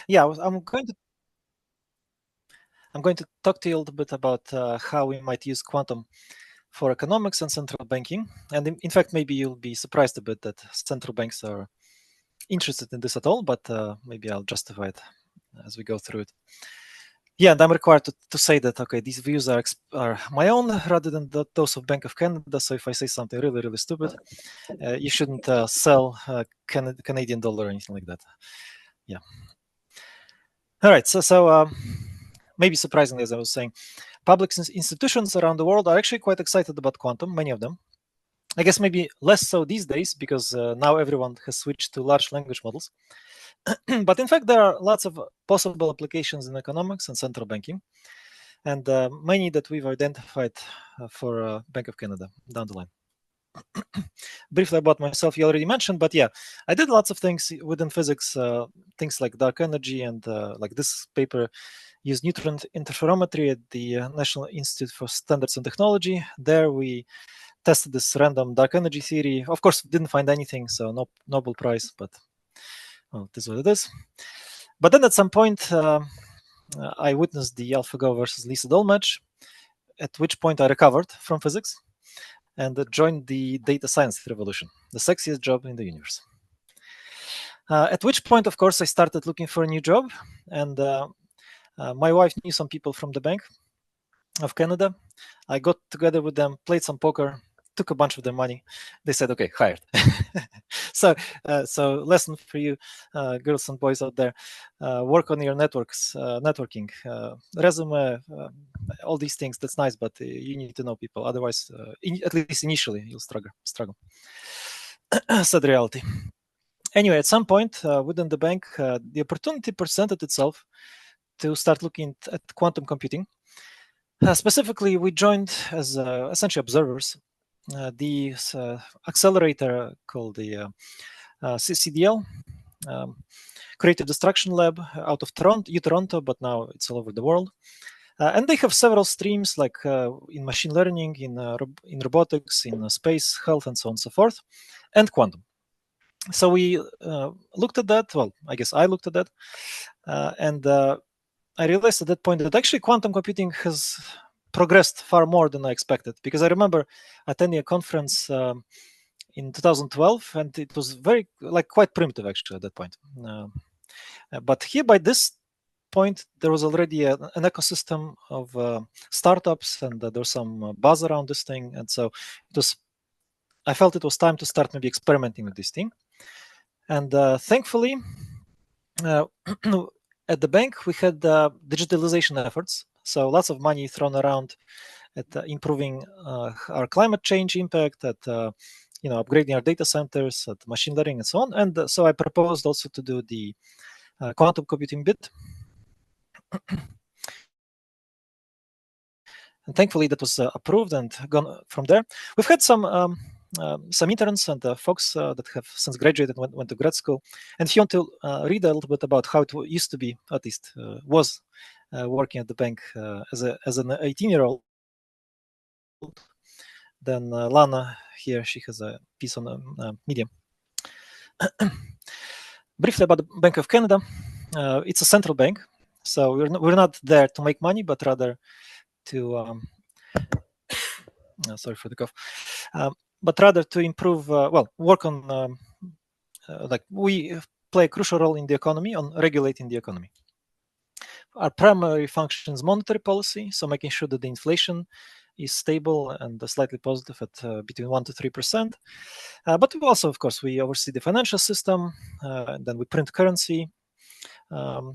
Yeah, I'm going to talk to you a little bit about how we might use quantum for economics and central banking. And in fact, maybe you'll be surprised a bit that central banks are interested in this at all, but maybe I'll justify it as we go through it. Yeah, and I'm required to say that, okay, these views are my own rather than those of Bank of Canada. So if I say something really, really stupid, you shouldn't sell Canadian dollar or anything like that. Yeah. All right. So maybe surprisingly, as I was saying, public institutions around the world are actually quite excited about quantum, many of them. I guess maybe less so these days because now everyone has switched to large language models. But in fact, there are lots of possible applications in economics and central banking, and many that we've identified for Bank of Canada down the line. Briefly about myself, you already mentioned, but yeah, I did lots of things within physics, things like dark energy, and like this paper used neutron interferometry at the National Institute for Standards and Technology. There we tested this random dark energy theory. Of course, didn't find anything, so no Nobel Prize, but well, it is what it is. But then at some point, I witnessed the AlphaGo versus Lisa match, at which point I recovered from physics and joined the data science revolution, the sexiest job in the universe. At which point, of course, I started looking for a new job, and my wife knew some people from the Bank of Canada. I got together with them, played some poker, took a bunch of their money. They said, "Okay, hired." So lesson for you, girls and boys out there: work on your networking, resume, all these things. That's nice, but you need to know people. Otherwise, at least initially, you'll struggle. Sad reality. Anyway, at some point within the bank, the opportunity presented itself to start looking at quantum computing. Specifically, we joined as essentially observers the accelerator called the CDL, Creative Destruction Lab, out of Toronto, but now it's all over the world. And they have several streams, like in machine learning, in robotics, in space, health, and so on and so forth, and quantum. So we looked at that. Well, I guess I looked at that, and I realized at that point that actually quantum computing has progressed far more than I expected. Because I remember attending a conference in 2012, and it was quite primitive actually at that point. But here, by this point, there was already an ecosystem of startups, and there was some buzz around this thing, and so I felt it was time to start maybe experimenting with this thing. And thankfully, at the bank, we had digitalization efforts. So lots of money thrown around at improving our climate change impact, at upgrading our data centers, at machine learning, and so on. And so I proposed also to do the quantum computing bit. And thankfully, that was approved and gone from there. We've had some interns and folks that have since graduated and went to grad school. And if you want to read a little bit about how it used to be, at least was working at the bank as an 18-year-old, then Lana here, she has a piece on Medium. Briefly about the Bank of Canada, it's a central bank, so we're not there to make money, but rather to sorry for the cough, but rather to improve, work on, we play a crucial role in the economy, on regulating the economy. Our primary function is monetary policy, so making sure that the inflation is stable and slightly positive at between 1% to 3%. But we also, of course, we oversee the financial system, and then we print currency,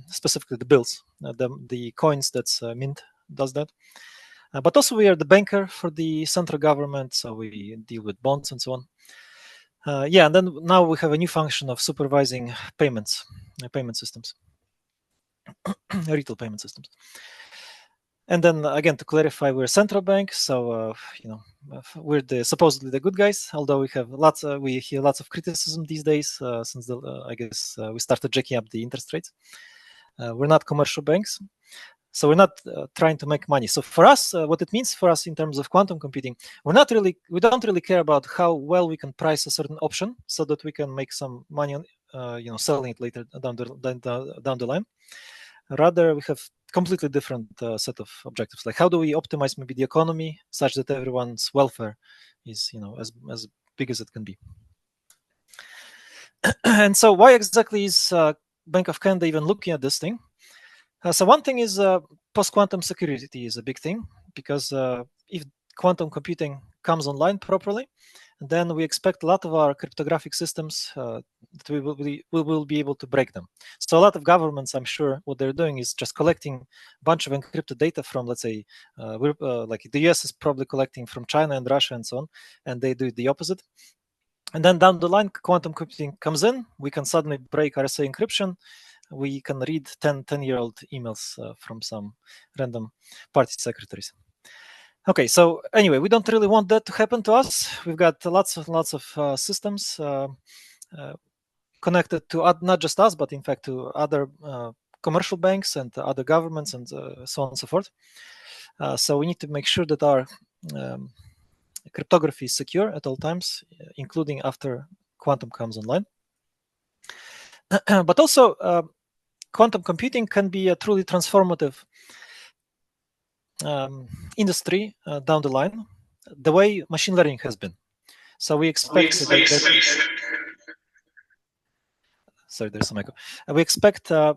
specifically the bills, the coins that's Mint does that. But also we are the banker for the central government, so we deal with bonds and so on. And then now we have a new function of supervising payment systems, retail payment systems. And then again, to clarify, we're a central bank, so we're supposedly the good guys. Although we hear lots of criticism these days since I guess we started jacking up the interest rates. We're not commercial banks, so we're not trying to make money. So for us, what it means for us in terms of quantum computing, we don't really care about how well we can price a certain option so that we can make some money selling it later down the line. Rather, we have completely different set of objectives. Like, how do we optimize maybe the economy such that everyone's welfare is as big as it can be? And so, why exactly is Bank of Canada even looking at this thing? So one thing is post-quantum security is a big thing, because if quantum computing comes online properly, then we expect a lot of our cryptographic systems that we will be able to break them. So a lot of governments, I'm sure, what they're doing is just collecting a bunch of encrypted data from, let's say, like the US is probably collecting from China and Russia and so on, and they do the opposite. And then down the line, quantum computing comes in, we can suddenly break RSA encryption, we can read 10-year-old emails from some random party secretaries. Okay, so anyway, we don't really want that to happen to us. We've got lots of systems connected to not just us, but in fact to other commercial banks and other governments and so on and so forth. So we need to make sure that our cryptography is secure at all times, including after quantum comes online. But also, quantum computing can be a truly transformative industry down the line, the way machine learning has been. So we expect sorry, there's some echo. We expect that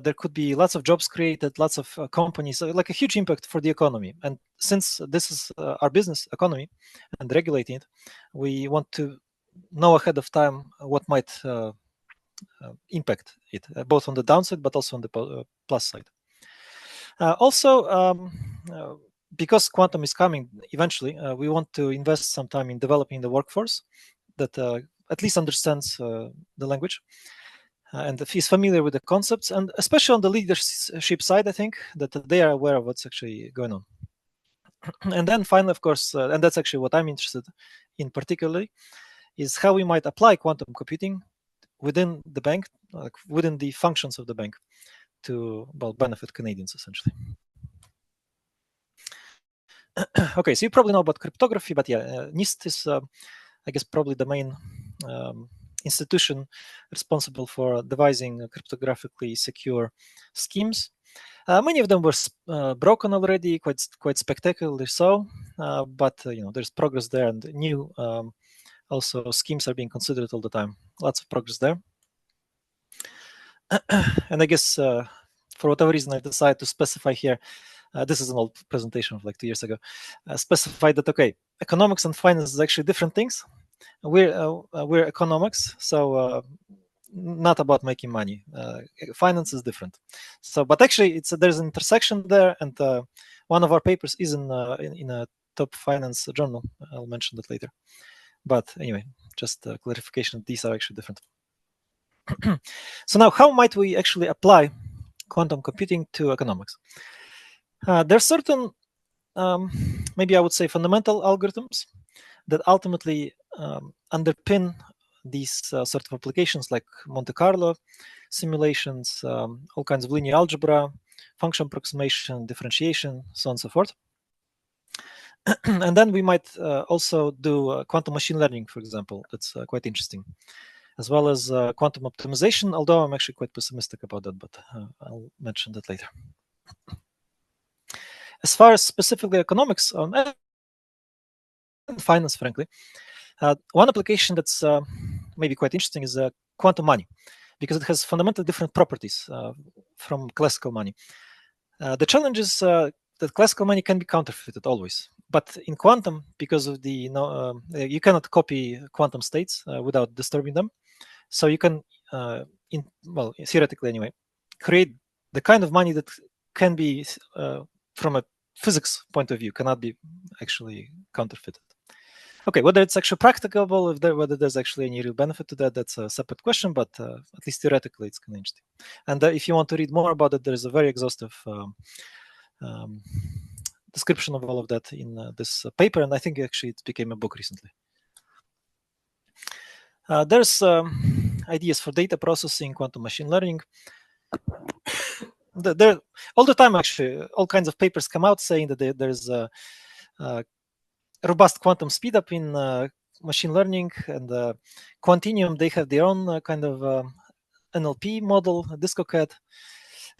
there could be lots of jobs created, lots of companies, like a huge impact for the economy. And since this is our business, economy, and regulating it, we want to know ahead of time what might impact it, both on the downside but also on the plus side. Also, because quantum is coming eventually, we want to invest some time in developing the workforce that at least understands the language and is familiar with the concepts, and especially on the leadership side, I think that they are aware of what's actually going on. And then finally, of course, and that's actually what I'm interested in particularly, is how we might apply quantum computing within the bank, within the functions of the bank, to benefit Canadians essentially. Okay, so you probably know about cryptography, but yeah, NIST is, I guess, probably the main institution responsible for devising cryptographically secure schemes. Many of them were broken already, quite spectacularly so, but there's progress there, and new also schemes are being considered all the time. Lots of progress there. And I guess for whatever reason I decided to specify here, this is an old presentation of like 2 years ago, specify that, okay, economics and finance is actually different things. We're economics, so not about making money. Finance is different. So, but actually, there's an intersection there, and one of our papers is in a top finance journal. I'll mention that later. But anyway, just clarification: these are actually different. So now, how might we actually apply quantum computing to economics? There are certain, maybe I would say, fundamental algorithms that ultimately underpin these sort of applications, like Monte Carlo simulations, all kinds of linear algebra, function approximation, differentiation, so on and so forth. And then we might also do quantum machine learning, for example. That's quite interesting, as well as quantum optimization, although I'm actually quite pessimistic about that, but I'll mention that later. As far as specifically economics and finance, frankly, one application that's maybe quite interesting is quantum money, because it has fundamentally different properties from classical money. The challenge is that classical money can be counterfeited always, but in quantum, because of the you cannot copy quantum states without disturbing them, so you can, theoretically anyway, create the kind of money that can be, from a physics point of view, cannot be actually counterfeited. Okay, whether it's actually practicable, whether there's actually any real benefit to that, that's a separate question, but at least theoretically it's kind of interesting. And if you want to read more about it, there's a very exhaustive description of all of that in this paper, and I think actually it became a book recently. There's ideas for data processing, quantum machine learning. There all the time, actually, all kinds of papers come out saying that there's a robust quantum speedup in machine learning and Quantinuum, they have their own kind of NLP model, DiscoCAD,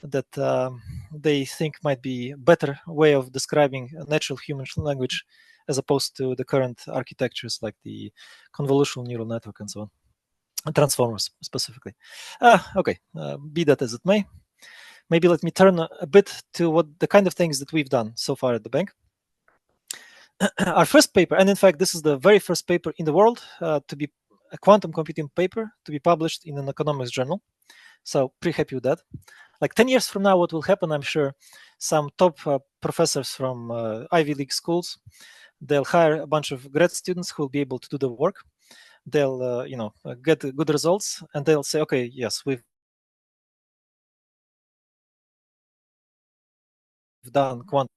that they think might be a better way of describing a natural human language as opposed to the current architectures like the convolutional neural network and so on, and transformers specifically. Okay, be that as it may. Maybe let me turn a bit to what the kind of things that we've done so far at the bank. Our first paper, and in fact, this is the very first paper in the world to be a quantum computing paper to be published in an economics journal. So pretty happy with that. Like 10 years from now, what will happen, I'm sure, some top professors from Ivy League schools, they'll hire a bunch of grad students who will be able to do the work. They'll, get good results, and they'll say, okay, yes, we've done quantum.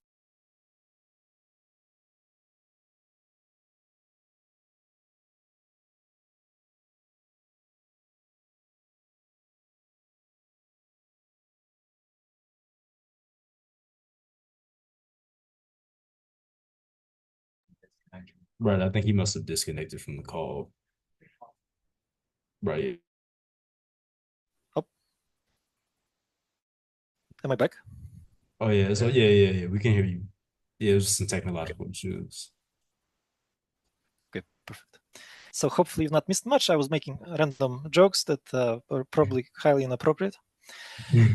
Right, I think he must have disconnected from the call. Right. Oh, am I back? Oh yeah, so yeah. We can hear you. Yeah, it was some technological issues. Okay, perfect. So hopefully you've not missed much. I was making random jokes that were probably highly inappropriate.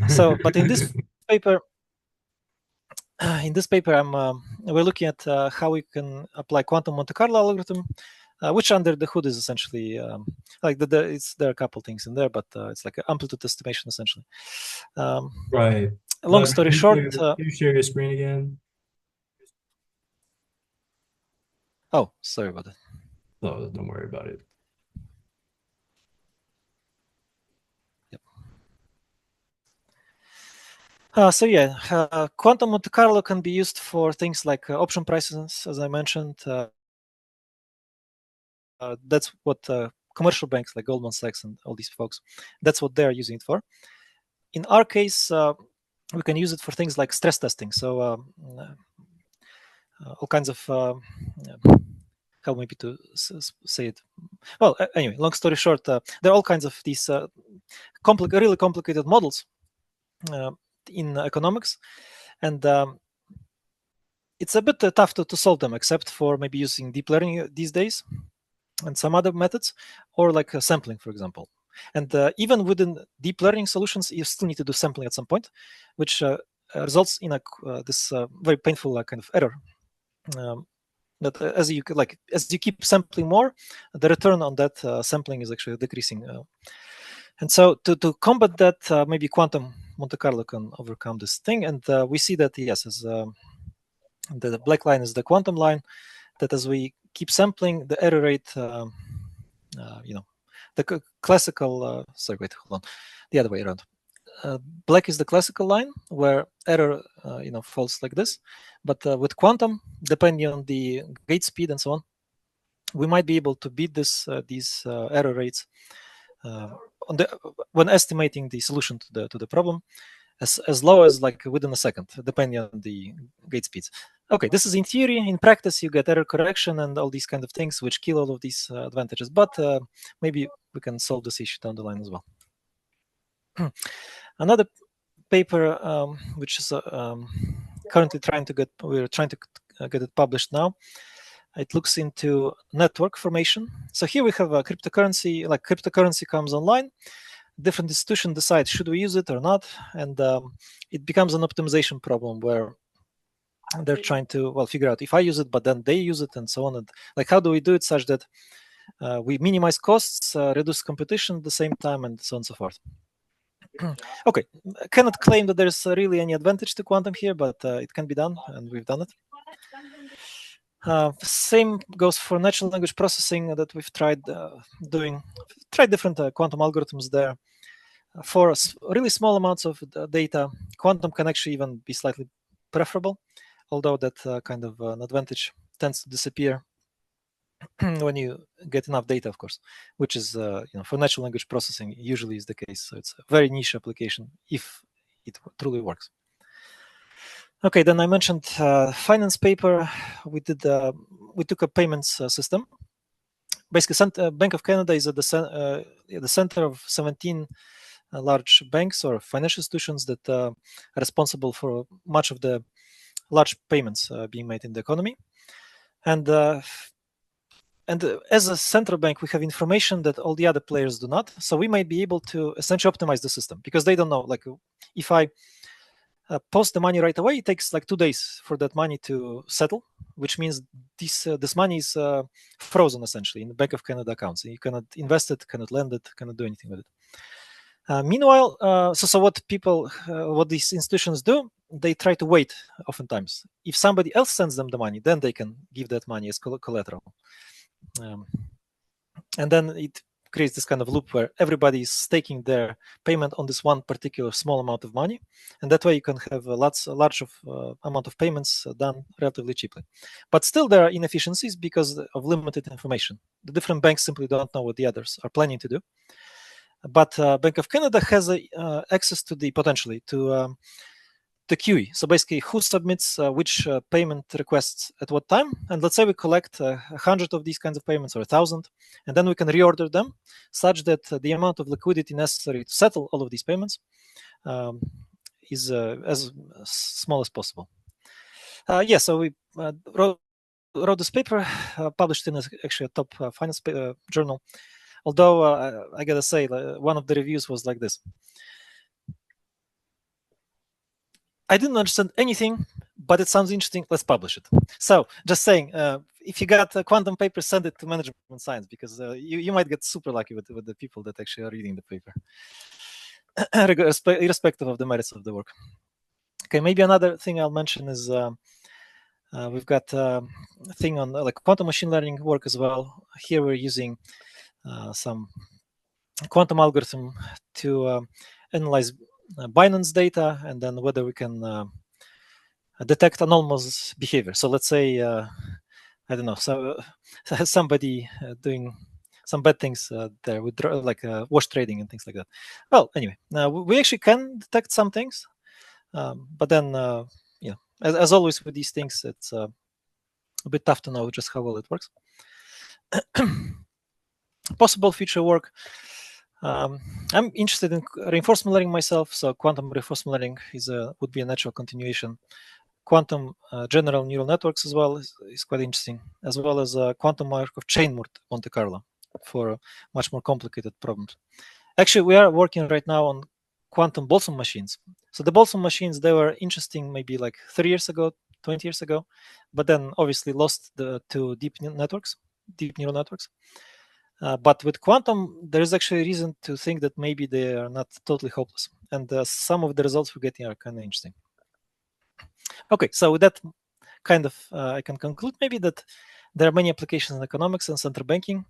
So, but in this paper, we're looking at how we can apply quantum Monte Carlo algorithm, which under the hood is essentially like there are a couple things in there, but it's like an amplitude estimation essentially. Right. Long story short, can you share your screen again? Oh, sorry about that. No, don't worry about it. So yeah, quantum Monte Carlo can be used for things like option prices, as I mentioned. That's what commercial banks like Goldman Sachs and all these folks, that's what they're using it for. In our case, we can use it for things like stress testing. So all kinds of how maybe to say it. Well, anyway, long story short, there are all kinds of these really complicated models in economics, and it's a bit tough to solve them, except for maybe using deep learning these days and some other methods, or like sampling, for example. And even within deep learning solutions, you still need to do sampling at some point, which results in this very painful kind of error. That as you keep sampling more, the return on that sampling is actually decreasing. And so to combat that, maybe quantum Monte Carlo can overcome this thing. And we see that, yes, as the black line is the quantum line, that as we keep sampling, the error rate, the classical, sorry, wait, hold on, the other way around. Black is the classical line where error, falls like this. But with quantum, depending on the gate speed and so on, we might be able to beat these error rates when estimating the solution to the problem, as low as like within a second, depending on the gate speeds. Okay, this is in theory. In practice, you get error correction and all these kind of things, which kill all of these advantages. But maybe we can solve this issue down the line as well. Another paper, which is currently we're trying to get it published now. It looks into network formation. So here we have a cryptocurrency. Like cryptocurrency comes online, different institutions decide should we use it or not, and it becomes an optimization problem where they're trying to figure out if I use it, but then they use it, and so on. And like, how do we do it such that we minimize costs, reduce competition at the same time, and so on and so forth. Okay, I cannot claim that there's really any advantage to quantum here, but it can be done, and we've done it. Same goes for natural language processing that we've tried different quantum algorithms there. For really small amounts of data, quantum can actually even be slightly preferable, although that kind of an advantage tends to disappear when you get enough data, of course, which is for natural language processing usually is the case. So it's a very niche application if it truly works. Okay, then I mentioned finance paper. We took a payments system basically, Bank of Canada is at the center of 17 large banks or financial institutions that are responsible for much of the large payments being made in the economy. And as a central bank, we have information that all the other players do not. So we might be able to essentially optimize the system, because they don't know. Like, if I post the money right away, it takes like 2 days for that money to settle, which means this money is frozen essentially in the Bank of Canada accounts. You cannot invest it, cannot lend it, cannot do anything with it. Meanwhile, so what these institutions do, they try to wait. Oftentimes, if somebody else sends them the money, then they can give that money as collateral, and then it creates this kind of loop where everybody is staking their payment on this one particular small amount of money, and that way you can have a large amount of payments done relatively cheaply. But still, there are inefficiencies because of limited information. The different banks simply don't know what the others are planning to do. But Bank of Canada has access to potentially to the QE. So basically, who submits which payment requests at what time. And let's say we collect 100 of these kinds of payments or 1,000, and then we can reorder them such that the amount of liquidity necessary to settle all of these payments is as small as possible. So we wrote this paper, published in actually a top finance journal. Although I gotta say, one of the reviews was like this: I didn't understand anything, but it sounds interesting. Let's publish it. So, just saying, if you got a quantum paper, send it to management science, because you might get super lucky with the people that actually are reading the paper, irrespective of the merits of the work. Okay, maybe another thing I'll mention is we've got a thing on like quantum machine learning work as well. Here we're using some quantum algorithm to analyze Binance data, and then whether we can detect anomalous behavior. So let's say, I don't know, so somebody doing some bad things there with like wash trading and things like that. Well, anyway, we actually can detect some things, but then, as always with these things, it's a bit tough to know just how well it works. Possible future work. I'm interested in reinforcement learning myself, so quantum reinforcement learning would be a natural continuation. Quantum general neural networks as well is quite interesting, as well as quantum Markov chain Monte Carlo for much more complicated problems. Actually, we are working right now on quantum Boltzmann machines. So the Boltzmann machines, they were interesting maybe like 30 years ago, 20 years ago, but then obviously lost to deep neural networks. But with quantum, there is actually a reason to think that maybe they are not totally hopeless. And some of the results we're getting are kind of interesting. Okay, so with that kind of, I can conclude maybe that there are many applications in economics and central banking,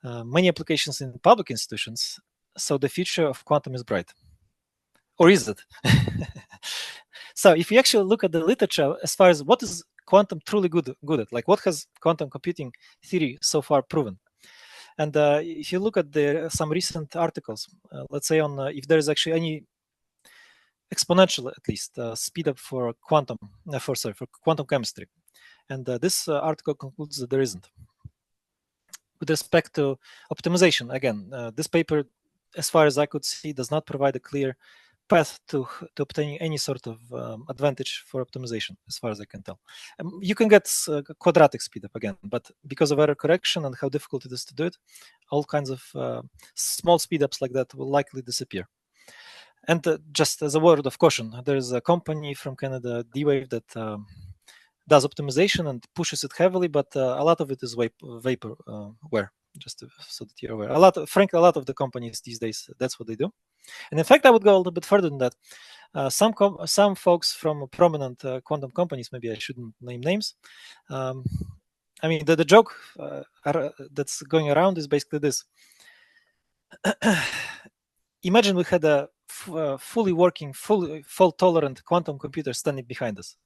many applications in public institutions. So the future of quantum is bright. Or is it? So if you actually look at the literature as far as what is quantum truly good at, like what has quantum computing theory so far proven? And if you look at some recent articles, let's say on if there is actually any exponential, at least, speed up for quantum, for quantum chemistry, and this article concludes that there isn't. With respect to optimization, again, this paper, as far as I could see, does not provide a clear path to obtaining any sort of advantage for optimization, as far as I can tell. You can get quadratic speedup again, but because of error correction and how difficult it is to do it, all kinds of small speedups like that will likely disappear. And just as a word of caution, there is a company from Canada, D-Wave, that does optimization and pushes it heavily, but a lot of it is vaporware. Just so that you're aware, frankly, a lot of the companies these days, that's what they do. And in fact, I would go a little bit further than that. Some folks from prominent quantum companies, maybe I shouldn't name names. I mean, the joke that's going around is basically this. Imagine we had a fully working, fault-tolerant quantum computer standing behind us.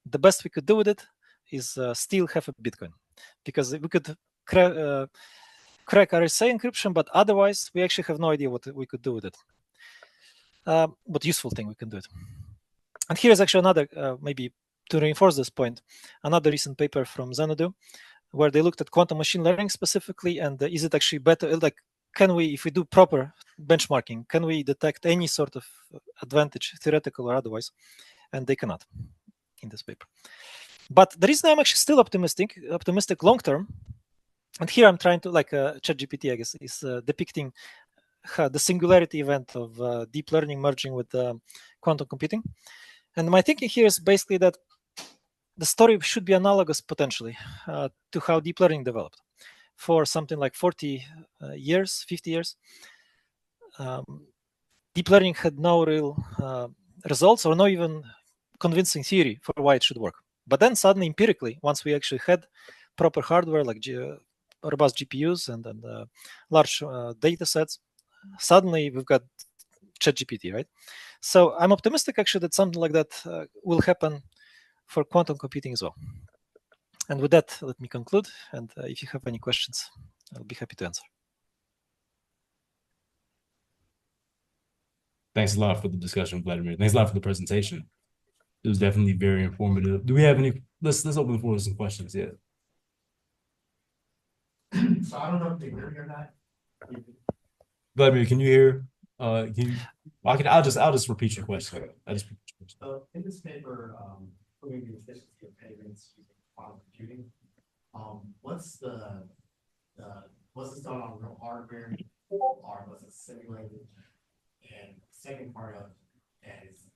The best we could do with it is steal half a Bitcoin, because we could crack RSA encryption, but otherwise we actually have no idea what we could do with it. What useful thing we can do it. And here is actually another, maybe to reinforce this point, another recent paper from Xanadu, where they looked at quantum machine learning specifically, and is it actually better? Like, can we, if we do proper benchmarking, can we detect any sort of advantage, theoretical or otherwise? And they cannot in this paper. But the reason I'm actually still optimistic long term, and here I'm trying to, like ChatGPT, I guess, is depicting the singularity event of deep learning merging with quantum computing. And my thinking here is basically that the story should be analogous potentially to how deep learning developed. For something like 40 years, 50 years, deep learning had no real results or no even convincing theory for why it should work. But then suddenly, empirically, once we actually had proper hardware like robust GPUs and large data sets, suddenly we've got ChatGPT, right? So I'm optimistic actually that something like that will happen for quantum computing as well. And with that, let me conclude. And if you have any questions, I'll be happy to answer. Thanks a lot for the discussion, Vladimir. Thanks a lot for the presentation. It was definitely very informative. Do we have any? Let's open the floor to some questions. Yeah. So I don't know if they hear me or not. Vladimir, can you hear? Can you? I'll just repeat your question. In this paper, proving the efficiency of payments using quantum computing, what's this done on real hardware or was it simulated? And the second part of that is,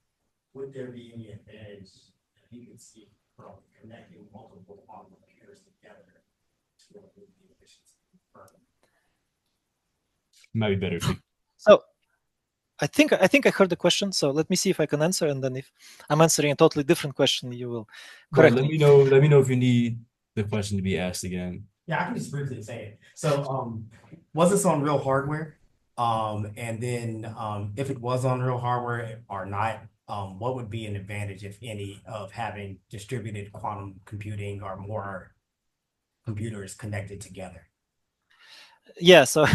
would there be any advantage that you could see from connecting multiple quantum computers together to improve the efficiency further? Might be better. So I think I heard the question. So let me see if I can answer, and then if I'm answering a totally different question, you will correct me. Let me know if you need the question to be asked again. Yeah, I can just briefly say it. So, was this on real hardware? And then, if it was on real hardware or not, what would be an advantage, if any, of having distributed quantum computing or more computers connected together? Yeah. So,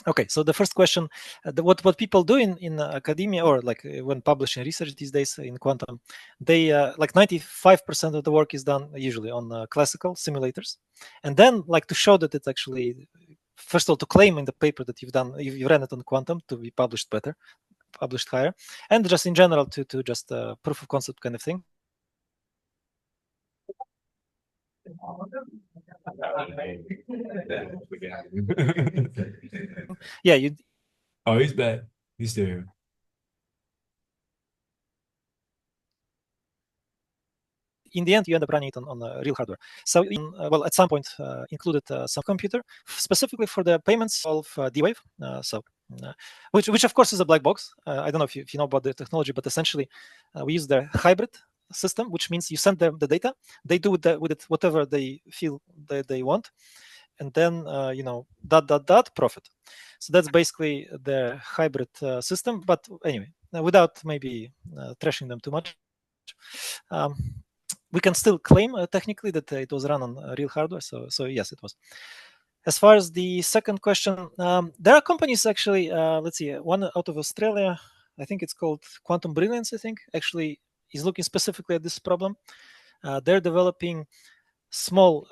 okay. So the first question, what people do in academia, or like when publishing research these days in quantum, they like 95% of the work is done usually on classical simulators, and then like to show that it's actually, first of all, to claim in the paper that you ran it on quantum to be published better, published higher, and just in general to just proof of concept kind of thing. Yeah, you. Oh, he's back. He's still here. In the end, you end up running it on real hardware. So, well, at some point, included some computer specifically for the payments of D-Wave. Which of course is a black box. I don't know if you know about the technology, but essentially, we use the hybrid system, which means you send them the data, they do with it whatever they feel that they want, and then profit. So that's basically the hybrid system. But anyway, without maybe trashing them too much. We can still claim technically that it was run on real hardware. So yes, it was. As far as the second question, there are companies actually, let's see, one out of Australia, I think it's called Quantum Brilliance, I think, actually is looking specifically at this problem. They're developing small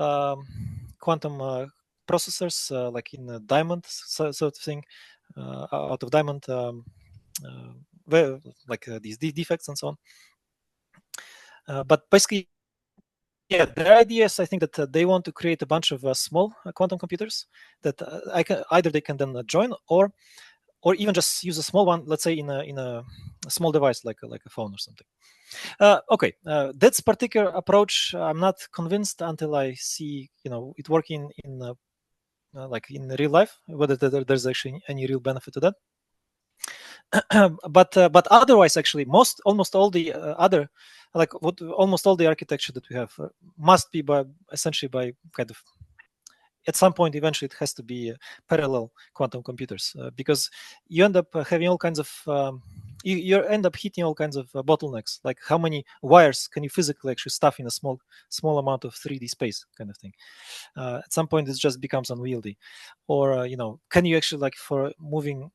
quantum processors, like in a diamond sort of thing, out of diamond, like these defects and so on. But basically, yeah, their idea is, I think, that they want to create a bunch of small quantum computers that either they can then join or even just use a small one, let's say in a small device like a phone or something. Okay, that's particular approach I'm not convinced until I see it working in like in real life, whether there's actually any real benefit to that. But otherwise, actually, almost all the other, like almost all the architecture that we have must be essentially by kind of, at some point eventually it has to be parallel quantum computers, because you end up having all kinds of you end up hitting all kinds of bottlenecks, like how many wires can you physically actually stuff in a small amount of 3D space kind of thing. At some point it just becomes unwieldy. Or can you actually, like for moving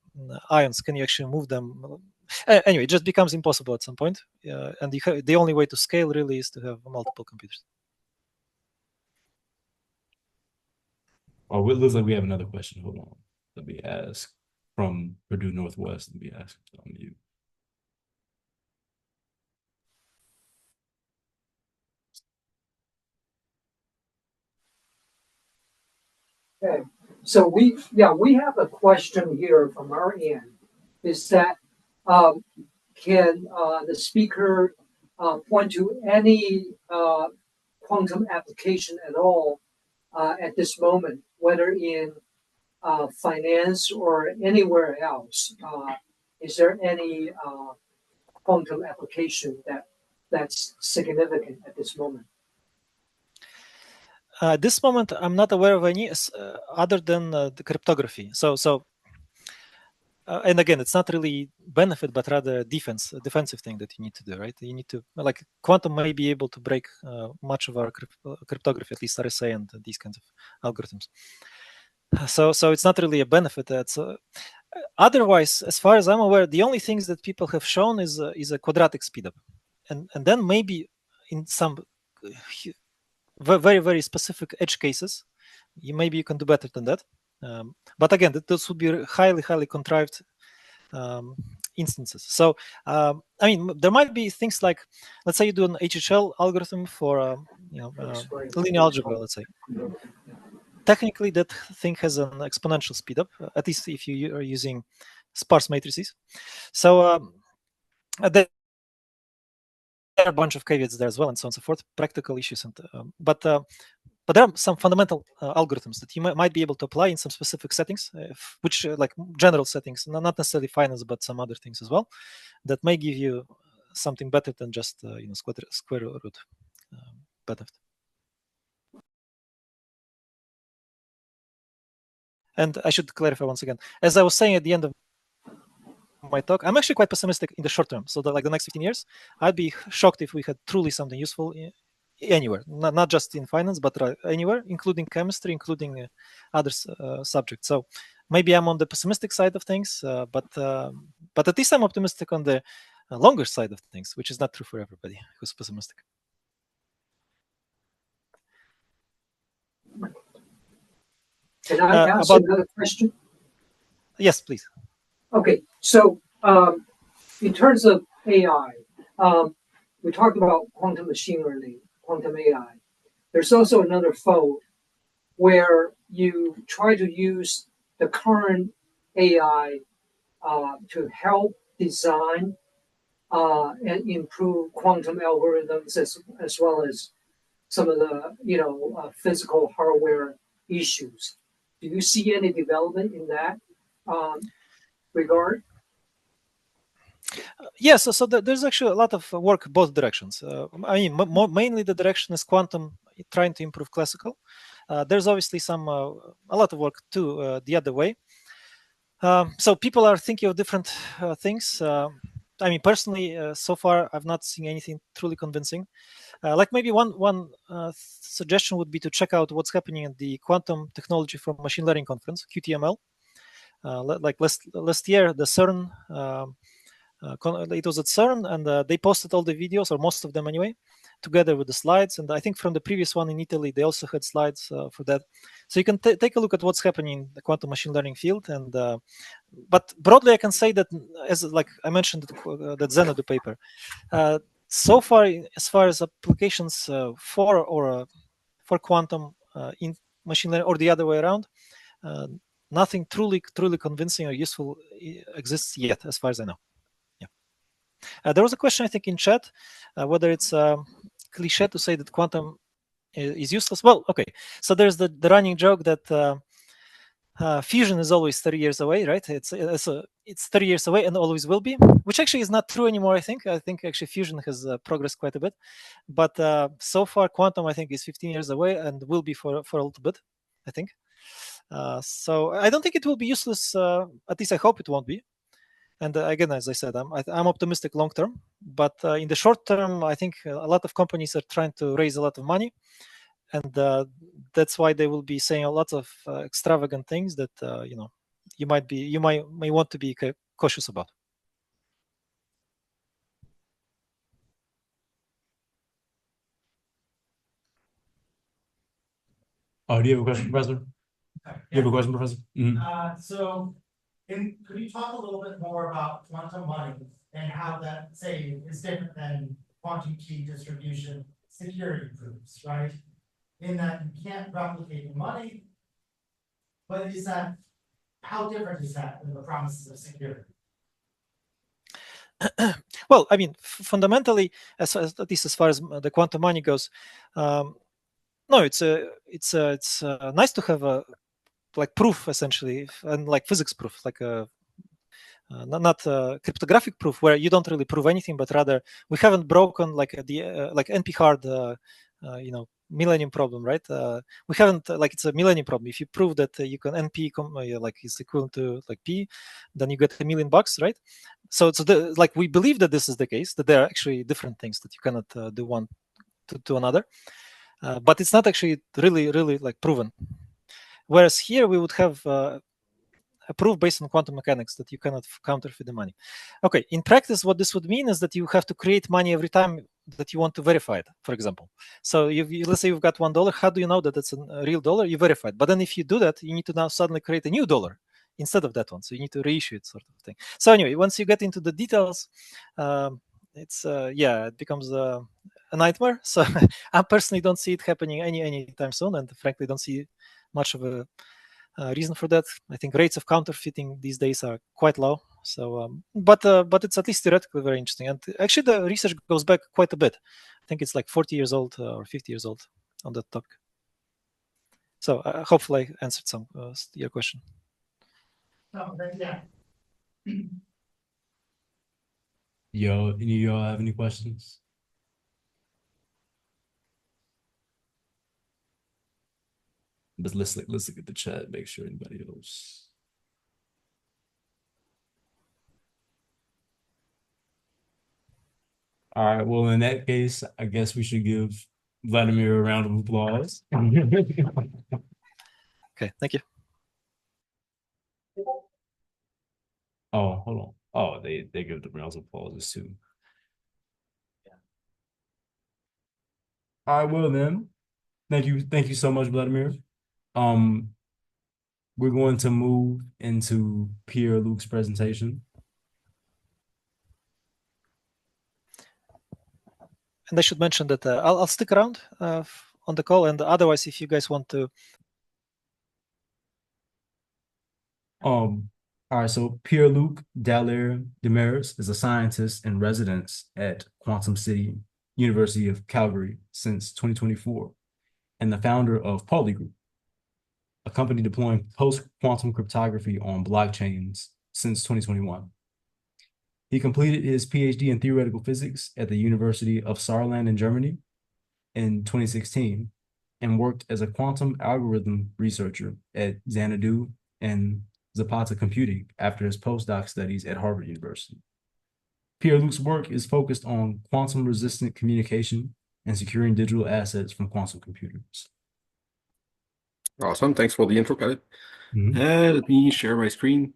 ions, can you actually move them? Anyway, it just becomes impossible at some point, and the only way to scale really is to have multiple computers. Oh, it looks like we have another question. Hold on. Let me ask from Purdue Northwest. Let me ask on you. Okay, so we have a question here from our end. Is that can the speaker point to any quantum application at all at this moment, whether in finance or anywhere else? Is there any quantum application that's significant at this moment? At this moment, I'm not aware of any other than the cryptography. And again, it's not really benefit, but rather a defensive thing that you need to do, right? You need to, like, quantum may be able to break much of our cryptography, at least RSA and these kinds of algorithms. So it's not really a benefit. That's otherwise, as far as I'm aware, the only things that people have shown is a quadratic speedup, and then maybe in some very, very specific edge cases, maybe you can do better than that. But again, those would be highly, highly contrived instances. So, I mean, there might be things like, let's say you do an HHL algorithm for, linear algebra, let's say. Technically, that thing has an exponential speedup, at least if you are using sparse matrices. So, there are a bunch of caveats there as well, and so on and so forth, practical issues. But there are some fundamental algorithms that you might be able to apply in some specific settings, which like general settings, not necessarily finance, but some other things as well, that may give you something better than just square root benefit. And I should clarify once again, as I was saying at the end of my talk, I'm actually quite pessimistic in the short term. So that, like, the next 15 years, I'd be shocked if we had truly something useful anywhere, not just in finance, but anywhere, including chemistry, including other subjects. So maybe I'm on the pessimistic side of things, but at least I'm optimistic on the longer side of things, which is not true for everybody who's pessimistic. Can I ask another question? Yes, please. Okay, so in terms of AI, we talked about quantum machine learning, quantum AI. There's also another fold where you try to use the current AI to help design and improve quantum algorithms as well as some of the physical hardware issues. Do you see any development in that regard? Yes, so there's actually a lot of work both directions. I mean, mainly the direction is quantum trying to improve classical. There's obviously a lot of work too the other way. So people are thinking of different things. I mean, personally, so far I've not seen anything truly convincing. Like maybe one suggestion would be to check out what's happening at the Quantum Technology for Machine Learning Conference, QTML. Like last year, the CERN. It was at CERN, and they posted all the videos, or most of them anyway, together with the slides. And I think from the previous one in Italy, they also had slides for that. So you can take a look at what's happening in the quantum machine learning field. And but broadly, I can say that, as like I mentioned, that Xanadu paper. So far, as far as applications for quantum in machine learning, or the other way around, nothing truly convincing or useful exists yet, as far as I know. There was a question, I think, in chat, whether it's cliche to say that quantum is useless. Well, okay. So there's the running joke that fusion is always 30 years away, right? It's 30 years away and always will be, which actually is not true anymore, I think. I think actually fusion has progressed quite a bit. But so far, quantum, I think, is 15 years away and will be for a little bit, I think. So I don't think it will be useless. At least I hope it won't be. And again, as I said, I'm optimistic long term, but in the short term, I think a lot of companies are trying to raise a lot of money, and that's why they will be saying a lot of extravagant things that you may want to be cautious about. Oh, do you have a question, Professor? You have a question, Professor? Could you talk a little bit more about quantum money and how that, say, is different than quantum key distribution security proofs, right? In that you can't replicate the money, but how different is that than the promises of security? Well, I mean, fundamentally, at least as far as the quantum money goes, no, it's nice to have a like proof essentially, and like physics proof, like a not cryptographic proof where you don't really prove anything, but rather we haven't broken like the like NP hard, millennium problem, right? We haven't like it's a millennium problem. If you prove that you can NP like is equivalent to like P, then you get $1 million, right? So like we believe that this is the case, that there are actually different things that you cannot do one to another, but it's not actually really like proven. Whereas here we would have a proof based on quantum mechanics that you cannot counterfeit the money. Okay, in practice, what this would mean is that you have to create money every time that you want to verify it, for example. So let's say you've got $1. How do you know that it's a real dollar? You verify it. But then if you do that, you need to now suddenly create a new dollar instead of that one. So you need to reissue it, sort of thing. So anyway, once you get into the details, it becomes a nightmare. So I personally don't see it happening anytime soon, and frankly don't see much of a reason for that. I think rates of counterfeiting these days are quite low. So, but it's at least theoretically very interesting. And actually, the research goes back quite a bit. I think it's like 40 years old or 50 years old on that topic. So hopefully I answered some your question. No, yeah. Any of y'all have any questions? But let's look at the chat, make sure anybody else. All right. Well, in that case, I guess we should give Vladimir a round of applause. Okay, thank you. Oh, hold on. Oh, they give the rounds of applause too. Yeah. All right. Well, then, thank you so much, Vladimir. We're going to move into Pierre-Luc's presentation. And I should mention that I'll stick around on the call, and otherwise, if you guys want to. All right, so Pierre-Luc Dallaire-Demers is a scientist in residence at Quantum City, University of Calgary since 2024, and the founder of Pauli Group, a company deploying post-quantum cryptography on blockchains since 2021. He completed his PhD in theoretical physics at the University of Saarland in Germany in 2016 and worked as a quantum algorithm researcher at Xanadu and Zapata Computing after his postdoc studies at Harvard University. Pierre-Luc's work is focused on quantum-resistant communication and securing digital assets from quantum computers. Awesome. Thanks for the intro, Khaled. Let me share my screen.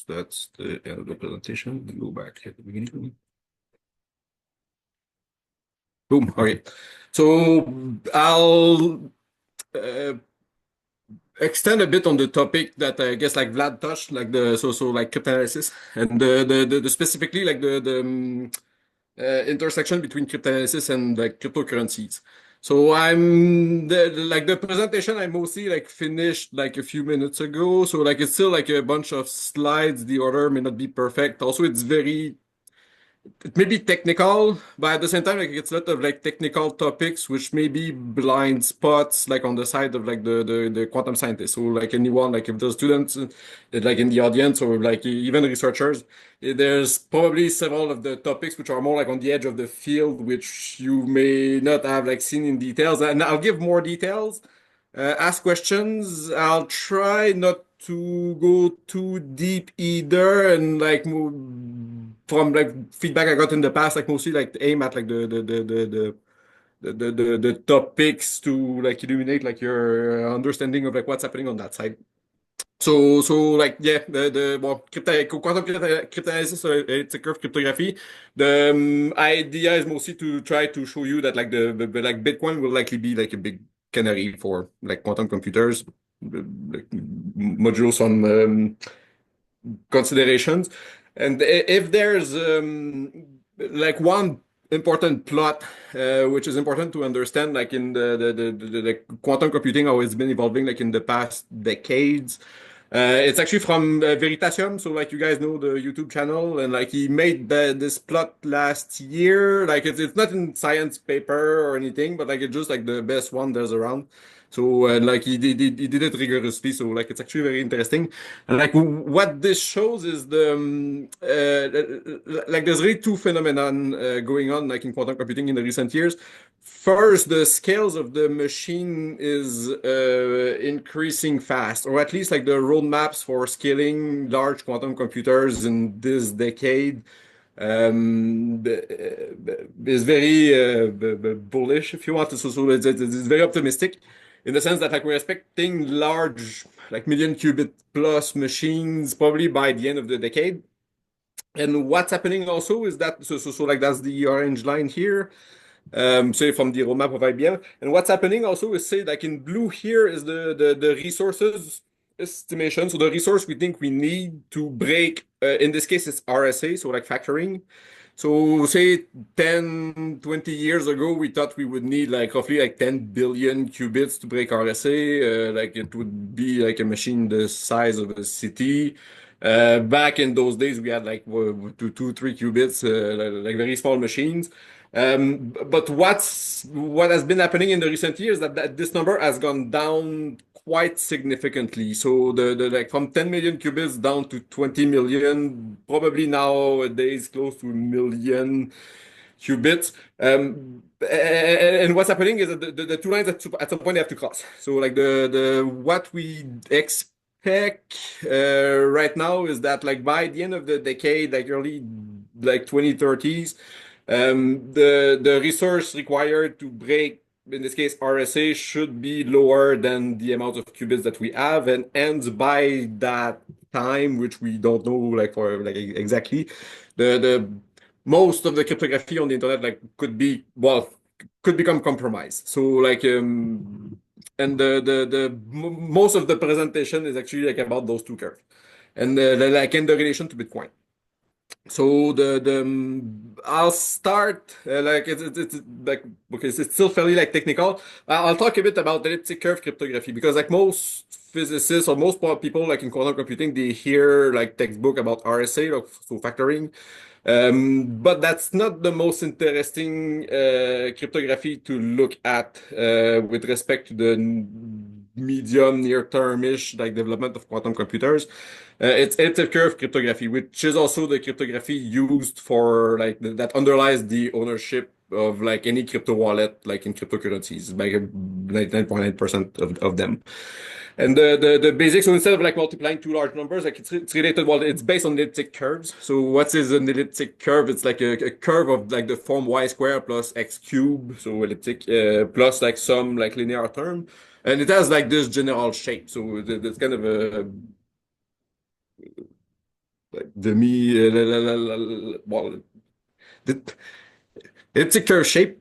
That's the end of the presentation. Go back at the beginning. Boom. Okay. So I'll extend a bit on the topic that I guess like Vlad touched, like like cryptanalysis and the specifically like the intersection between cryptanalysis and like cryptocurrencies. So the presentation I mostly like finished like a few minutes ago. So like it's still like a bunch of slides. The order may not be perfect. Also, it may be technical, but at the same time, like it's a lot of like technical topics, which may be blind spots, like on the side of like the quantum scientists. So like anyone, like if there's students like in the audience or like even researchers, there's probably several of the topics which are more like on the edge of the field, which you may not have like seen in details. And I'll give more details. Ask questions. I'll try not to go too deep either, and like move from like feedback I got in the past, like mostly like aim at like the topics to like illuminate like your understanding of like what's happening on that side. Like yeah, quantum cryptanalysis or elliptic curve cryptography. The idea is mostly to try to show you that like like Bitcoin will likely be like a big canary for like quantum computers, like modulo some considerations. And if there's like one important plot, which is important to understand, like in the quantum computing, how it's been evolving, like in the past decades. It's actually from Veritasium, so like you guys know the YouTube channel, and like he made this plot last year. Like it's not in science paper or anything, but like it's just like the best one there's around. So like he did it rigorously, so like it's actually very interesting. And like what this shows is like there's really two phenomenon going on like in quantum computing in the recent years. First, the scales of the machine is increasing fast, or at least like the roadmaps for scaling large quantum computers in this decade is very bullish, if you want. So it's very optimistic in the sense that like we're expecting large, like million qubit plus machines probably by the end of the decade. And what's happening also is that so like that's the orange line here. Say from the roadmap of IBM. And what's happening also is say like in blue here is the resources estimation. So the resource we think we need to break, in this case it's RSA, so like factoring. So say 10, 20 years ago, we thought we would need like roughly like 10 billion qubits to break RSA. Like it would be like a machine the size of a city. Back in those days, we had like 3 qubits, like very small machines. But what has been happening in the recent years that this number has gone down quite significantly. So the like from 10 million qubits down to 20 million, probably nowadays close to a million qubits. And what's happening is that the two lines at some point they have to cross. So like the what we expect right now is that like by the end of the decade, like early like 2030s, the resource required to break, in this case, RSA should be lower than the amount of qubits that we have, and ends by that time, which we don't know like for like exactly. The most of the cryptography on the internet like could become compromised. So like and most of the presentation is actually like about those two curves, and like in the relation to Bitcoin. So I'll start like it's like okay, so it's still fairly like technical. I'll talk a bit about elliptic curve cryptography because like most physicists or most people like in quantum computing they hear like textbook about RSA, like, so factoring. But that's not the most interesting cryptography to look at with respect to the medium near-term-ish like development of quantum computers. It's elliptic curve cryptography, which is also the cryptography used for like that underlies the ownership of like any crypto wallet, like in cryptocurrencies, like 99.9% of them. And the basics, so instead of like multiplying two large numbers, like it's related, well, it's based on elliptic curves. So what is an elliptic curve? It's like a curve of like the form y square plus x cube, so elliptic, plus like some like linear term. And it has like this general shape. So it's kind of a like demi, well, it's a curve shape,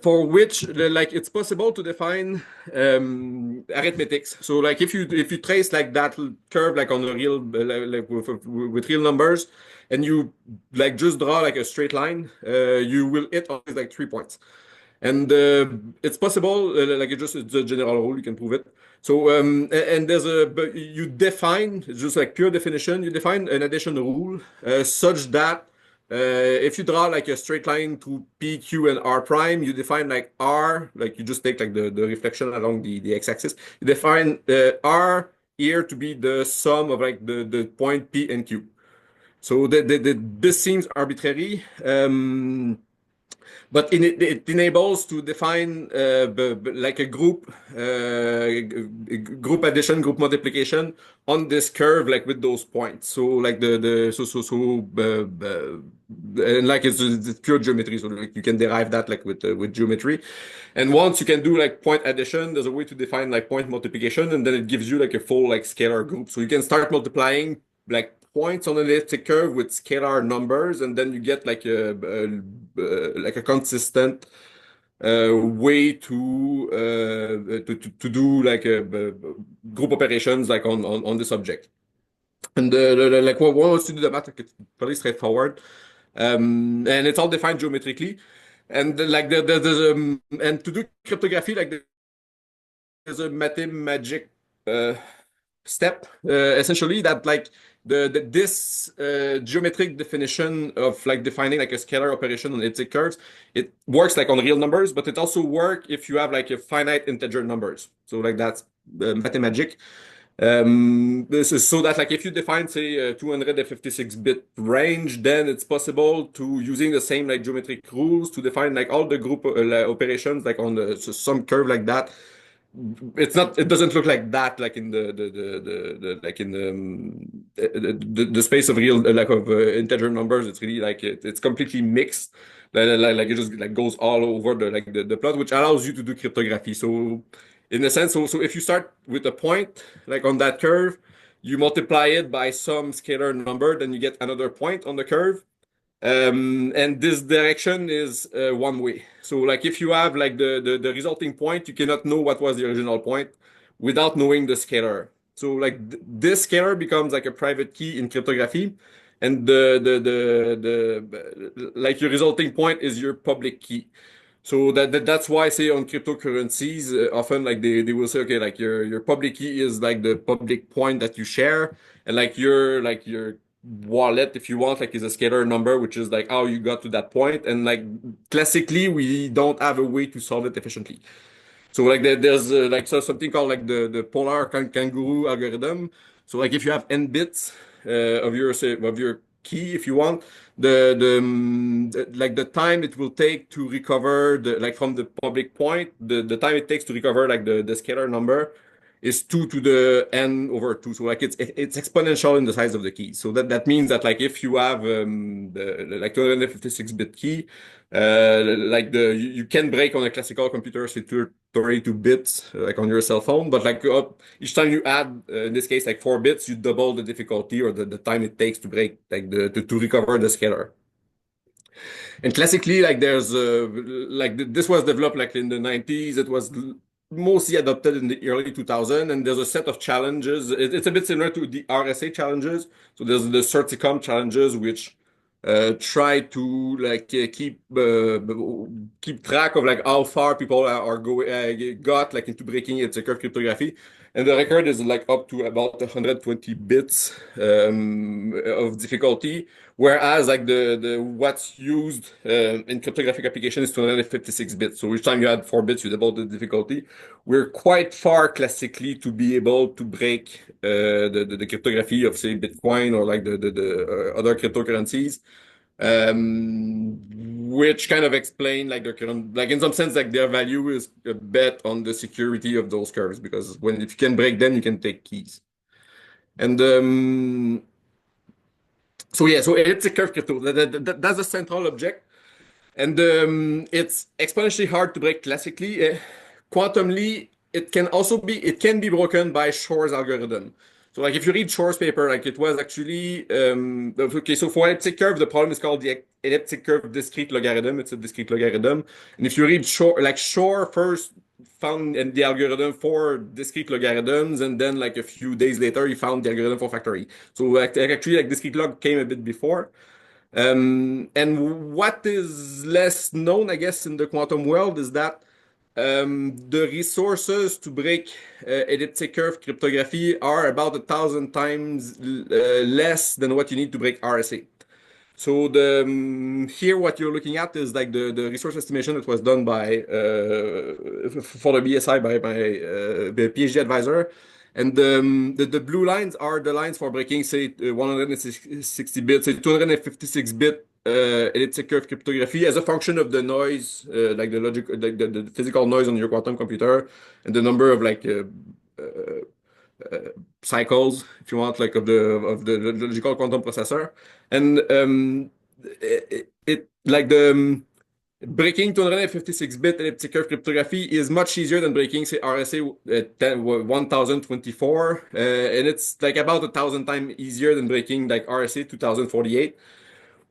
for which like it's possible to define arithmetics. So like if you trace like that curve like on a real like with real numbers, and you like just draw like a straight line, you will hit always like 3 points. And it's possible, like it's a general rule, you can prove it. So, and but you define, it's just like pure definition, you define an addition rule such that if you draw like a straight line through P, Q, and R prime, you define like R, like you just take like the reflection along the x-axis. You define R here to be the sum of like the point P and Q. So this seems arbitrary. But it enables to define like a group addition, group multiplication on this curve, like with those points. So like and like it's pure geometry. So like you can derive that like with geometry. And once you can do like point addition, there's a way to define like point multiplication, and then it gives you like a full like scalar group. So you can start multiplying like points on an elliptic curve with scalar numbers, and then you get like a consistent way to do like group operations like on this object. And like once you do the math, like, it's pretty straightforward, and it's all defined geometrically. And like and to do cryptography, like there's a mathemagic step essentially that like this geometric definition of like defining like a scalar operation on elliptic curves, it works like on real numbers, but it also work if you have like a finite integer numbers. So like that's mathemagic. This is so that like if you define say a 256-bit range, then it's possible to using the same like geometric rules to define like all the group operations like on some curve like that. It doesn't look like that like in the like in the space of real like of integer numbers. It's really like it's completely mixed, like it just like goes all over the plot, which allows you to do cryptography. So in a sense, so if you start with a point like on that curve, you multiply it by some scalar number, then you get another point on the curve. And this direction is one way. So like if you have like the resulting point, you cannot know what was the original point without knowing the scalar. So like this scalar becomes like a private key in cryptography, and the like your resulting point is your public key. So that's why I say on cryptocurrencies, often like they will say, okay, like your public key is like the public point that you share, and like your wallet, if you want, like is a scalar number, which is like how you got to that point. And like classically, we don't have a way to solve it efficiently. So like there's like something called like the polar kangaroo algorithm. So like if you have n bits of your key, if you want, like the time it will take to recover the like from the public point, the time it takes to recover like the scalar number is 2 to the n over 2. So like it's exponential in the size of the key. So that means that like if you have the like 256-bit key, like you can break on a classical computer say 32 bits like on your cell phone, but like each time you add in this case like 4 bits, you double the difficulty or the time it takes to break like to recover the scalar. And classically, like there's this was developed like in the 90s. It was mostly adopted in the early 2000s, and there's a set of challenges. It's a bit similar to the RSA challenges. So there's the Certicom challenges, which try to like keep track of like how far people are going got like into breaking its curve cryptography. And the record is like up to about 120 bits of difficulty, whereas like the what's used in cryptographic application is 256 bits. So each time you add 4 bits, you double the difficulty. We're quite far classically to be able to break the cryptography of say Bitcoin or like the other cryptocurrencies, which kind of explain like their current, like in some sense, like their value is a bet on the security of those curves, because if you can break them, you can take keys. And so yeah, so elliptic curve crypto, that's a central object. And it's exponentially hard to break classically. Quantumly, it can be broken by Shor's algorithm. So like if you read Shor's paper, like it was actually okay. So for elliptic curve, the problem is called the elliptic curve discrete logarithm. It's a discrete logarithm, and if you read Shor first found the algorithm for discrete logarithms, and then like a few days later, he found the algorithm for factory. So actually, like discrete log came a bit before. And what is less known, I guess, in the quantum world is that the resources to break elliptic curve cryptography are about 1,000 times less than what you need to break RSA. So here what you're looking at is like the resource estimation that was done by for the BSI by my the PhD advisor. And the blue lines are the lines for breaking, say, 160 bits, say 256-bit elliptic curve cryptography as a function of the noise, like the logic, like the physical noise on your quantum computer, and the number of like cycles, if you want, like of the logical quantum processor, and it like the breaking 256-bit elliptic curve cryptography is much easier than breaking, say, RSA 1024, and it's like about 1,000 times easier than breaking like RSA 2048,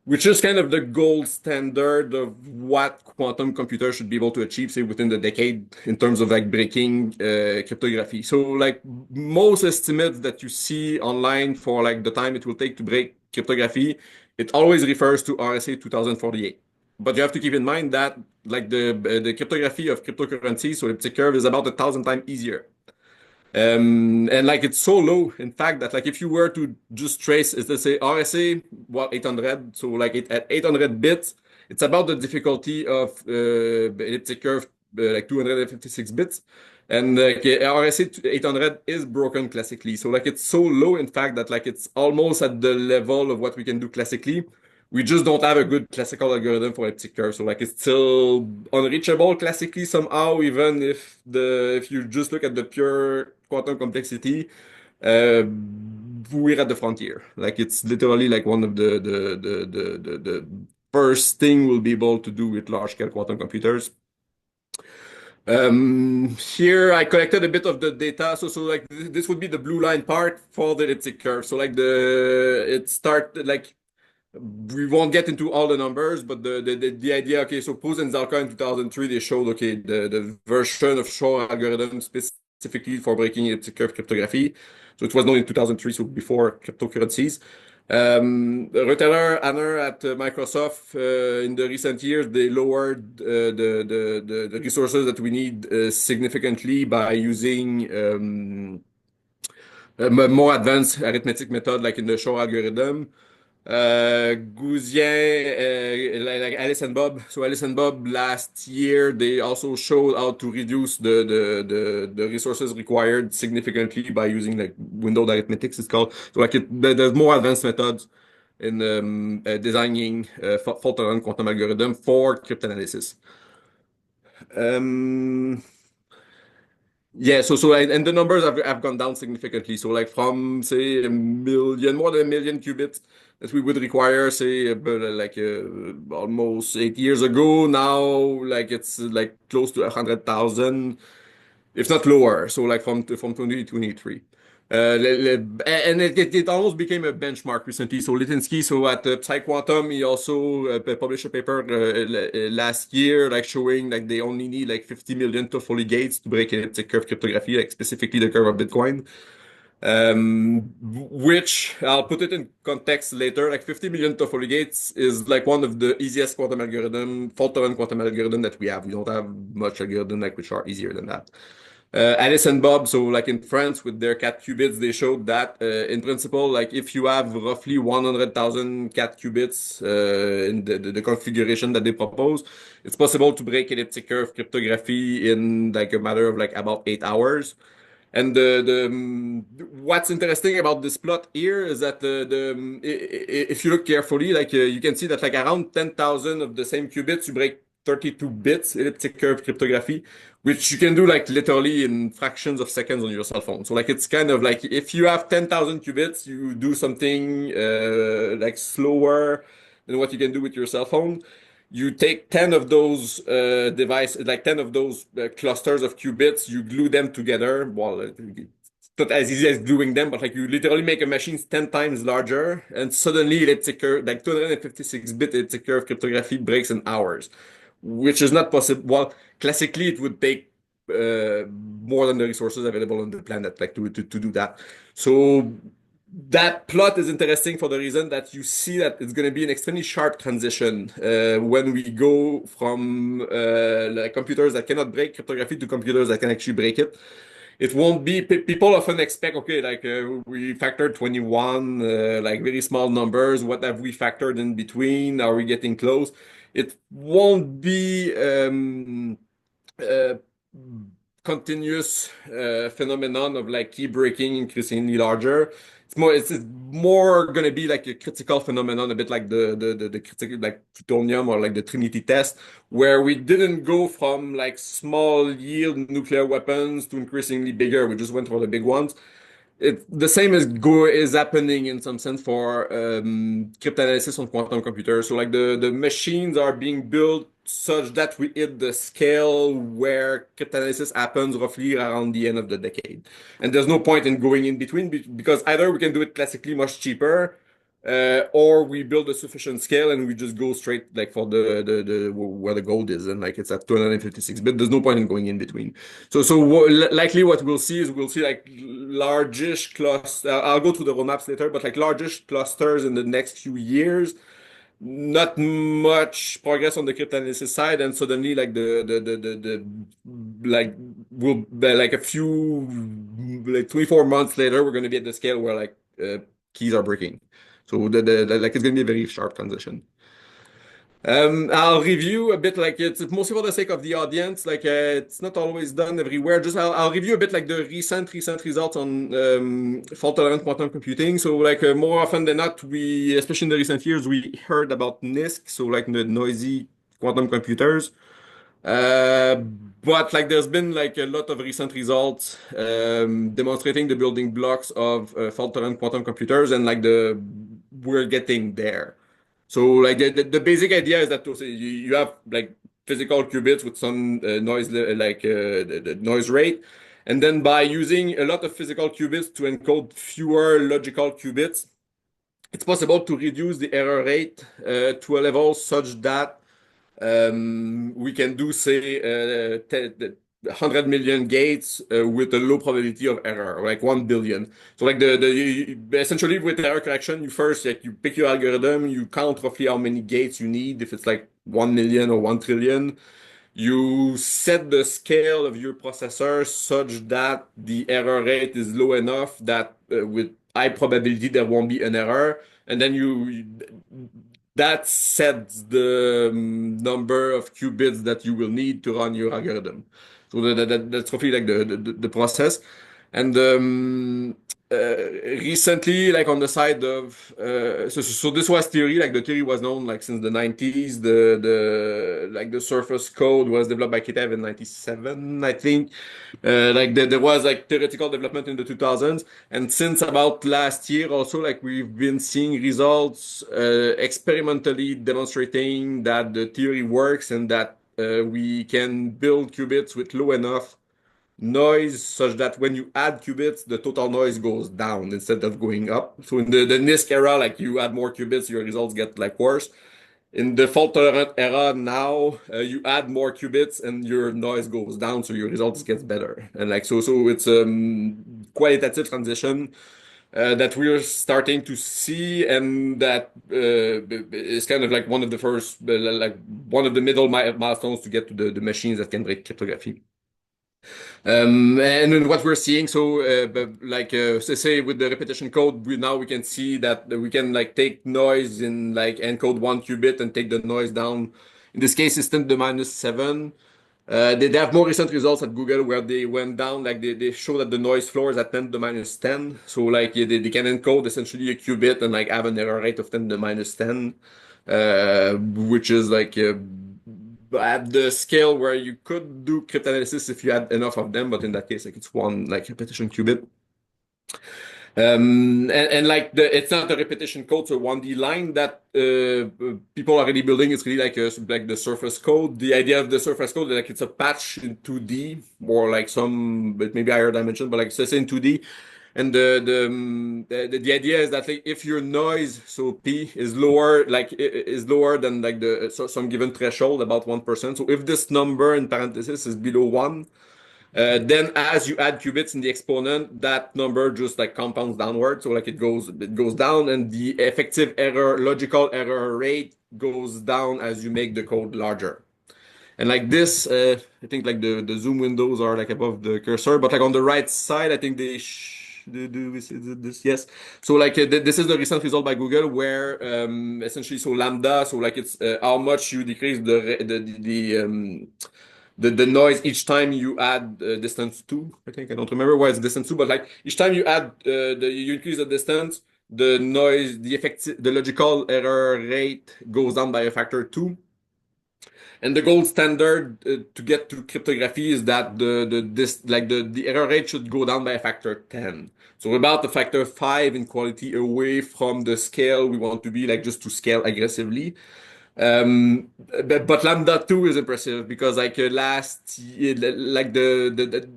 which is kind of the gold standard of what quantum computers should be able to achieve, say, within the decade in terms of like breaking cryptography. So like most estimates that you see online for like the time it will take to break cryptography, it always refers to RSA 2048. But you have to keep in mind that like the cryptography of cryptocurrencies, so elliptic curve, is about 1,000 times easier. And like it's so low, in fact, that like if you were to just trace, is let's say RSA, what 800, so like at 800 bits, it's about the difficulty of elliptic curve, like 256 bits, and like RSA 800 is broken classically. So like it's so low, in fact, that like it's almost at the level of what we can do classically. We just don't have a good classical algorithm for elliptic curve. So like it's still unreachable classically somehow, even if you just look at the pure quantum complexity, uh, we're at the frontier. Like it's literally like one of the first thing we'll be able to do with large scale quantum computers. Here I collected a bit of the data. So like this would be the blue line part for the elliptic curve. So like it start like we won't get into all the numbers, but the idea, okay, so Poos and Zalka in 2003, they showed, okay, the version of Shor algorithm specifically for breaking elliptic curve cryptography. So it was known in 2003, so before cryptocurrencies. Reuteler, Anner at Microsoft, in the recent years, they lowered the resources that we need significantly by using a more advanced arithmetic method like in the Shor algorithm. Goussien, like Alice and Bob. So Alice and Bob last year they also showed how to reduce the resources required significantly by using like windowed arithmetics. It's called. So like there's more advanced methods in designing fault-tolerant quantum algorithm for cryptanalysis. Yeah, and the numbers have gone down significantly. So like from say more than a million qubits that we would require, say, almost 8 years ago. Now, like it's like close to 100,000, if not lower. So like from 2023. And it almost became a benchmark recently. So Litinsky, so at PsyQuantum, he also published a paper last year, like showing like they only need like 50 million Toffoli gates to break elliptic curve cryptography, like specifically the curve of Bitcoin. Which I'll put it in context later. Like 50 million Toffoli gates is like one of the easiest quantum algorithm, fault-tolerant quantum algorithm that we have. We don't have much algorithm like which are easier than that. Alice and Bob, so like in France with their cat qubits, they showed that in principle, like if you have roughly 100,000 cat qubits in the configuration that they propose, it's possible to break elliptic curve cryptography in like a matter of like about 8 hours. And what's interesting about this plot here is that if you look carefully, like you can see that like around 10,000 of the same qubits, you break 32 bits elliptic curve cryptography, which you can do like literally in fractions of seconds on your cell phone. So like it's kind of like if you have 10,000 qubits, you do something like slower than what you can do with your cell phone. You take 10 of those devices, like 10 of those clusters of qubits, you glue them together. Well, it's not as easy as gluing them, but like you literally make a machine 10 times larger, and suddenly elliptic curve, like 256-bit elliptic curve cryptography breaks in hours, which is not possible. Well, classically, it would take more than the resources available on the planet, like to do that. So that plot is interesting for the reason that you see that it's going to be an extremely sharp transition when we go from like computers that cannot break cryptography to computers that can actually break it. It won't be, people often expect, okay, like we factored 21, like very small numbers. What have we factored in between? Are we getting close? It won't be uh, continuous phenomenon of like keep breaking increasingly larger. It's it's more gonna be like a critical phenomenon, a bit like the critical like plutonium or like the Trinity test, where we didn't go from like small yield nuclear weapons to increasingly bigger. We just went for the big ones. The same is happening in some sense for cryptanalysis on quantum computers. So like the machines are being built such that we hit the scale where cryptanalysis happens roughly around the end of the decade. And there's no point in going in between because either we can do it classically much cheaper, or we build a sufficient scale and we just go straight like for the where the gold is, and like it's at 256 bit. There's no point in going in between. Likely what we'll see is we'll see like largish clusters. I'll go through the roadmaps later, but like largish clusters in the next few years. Not much progress on the cryptanalysis side, and suddenly like the like we'll like a few like 24 months later, we're going to be at the scale where like keys are breaking. So like it's going to be a very sharp transition. I'll review a bit like it's mostly for the sake of the audience. Like it's not always done everywhere. Just I'll review a bit like the recent results on fault-tolerant quantum computing. So like more often than not, we especially in the recent years we heard about NISQ, so like the noisy quantum computers. Uh, but like there's been like a lot of recent results demonstrating the building blocks of fault-tolerant quantum computers, and like we're getting there. So like the basic idea is that you have like physical qubits with some noise the noise rate, and then by using a lot of physical qubits to encode fewer logical qubits, it's possible to reduce the error rate to a level such that we can do, say, 100 million gates with a low probability of error, like 1 billion. So like essentially with error correction, you first like you pick your algorithm, you count roughly how many gates you need. If it's like 1 million or 1 trillion, you set the scale of your processor such that the error rate is low enough that with high probability there won't be an error, and then that sets the number of qubits that you will need to run your algorithm. So that's roughly like the process. And recently, like on the side of so this was theory, like the theory was known like since the 90s. The surface code was developed by Kitev in 97, I think. There was like theoretical development in the 2000s, and since about last year also, like we've been seeing results experimentally demonstrating that the theory works and that we can build qubits with low enough noise such that when you add qubits, the total noise goes down instead of going up. So in the NISQ era, like you add more qubits, your results get like worse. In the fault-tolerant era now, you add more qubits and your noise goes down, so your results gets better. And like so it's qualitative transition that we're starting to see, and that is kind of like one of the first, like one of the middle milestones to get to the machines that can break cryptography. And then what we're seeing, say with the repetition code, we can see that we can like take noise in like encode 1 qubit and take the noise down. In this case, it's 10 to the minus 7. They have more recent results at Google where they went down, like they show that the noise floor is at 10 to the minus 10. So like they can encode essentially a qubit and like have an error rate of 10 to the minus 10, which is like at the scale where you could do cryptanalysis if you had enough of them, but in that case, like it's one like repetition qubit. And like it's not a repetition code, so 1D line that people are already building. It's really like the surface code. The idea of the surface code, like it's a patch in 2D or like but maybe higher dimension, but like it's in 2D. And the idea is that like, if your noise, so P is lower, than like some given threshold, about 1%. So if this number in parentheses is below 1, then as you add qubits in the exponent, that number just like compounds downward. So like it goes down, and the effective logical error rate goes down as you make the code larger. And like this, I think like the zoom windows are like above the cursor, but like on the right side, I think do we see this? Yes. So like this is the recent result by Google where essentially so lambda, so like it's how much you decrease the noise each time you add distance 2. I think I don't remember why it's distance 2, but like each time you add you increase the distance, the noise, the logical error rate goes down by a factor 2. And the gold standard to get to cryptography is that the error rate should go down by a factor 10. So we're about a factor 5 in quality away from the scale we want to be, like just to scale aggressively. But lambda 2 is impressive because like last year, like the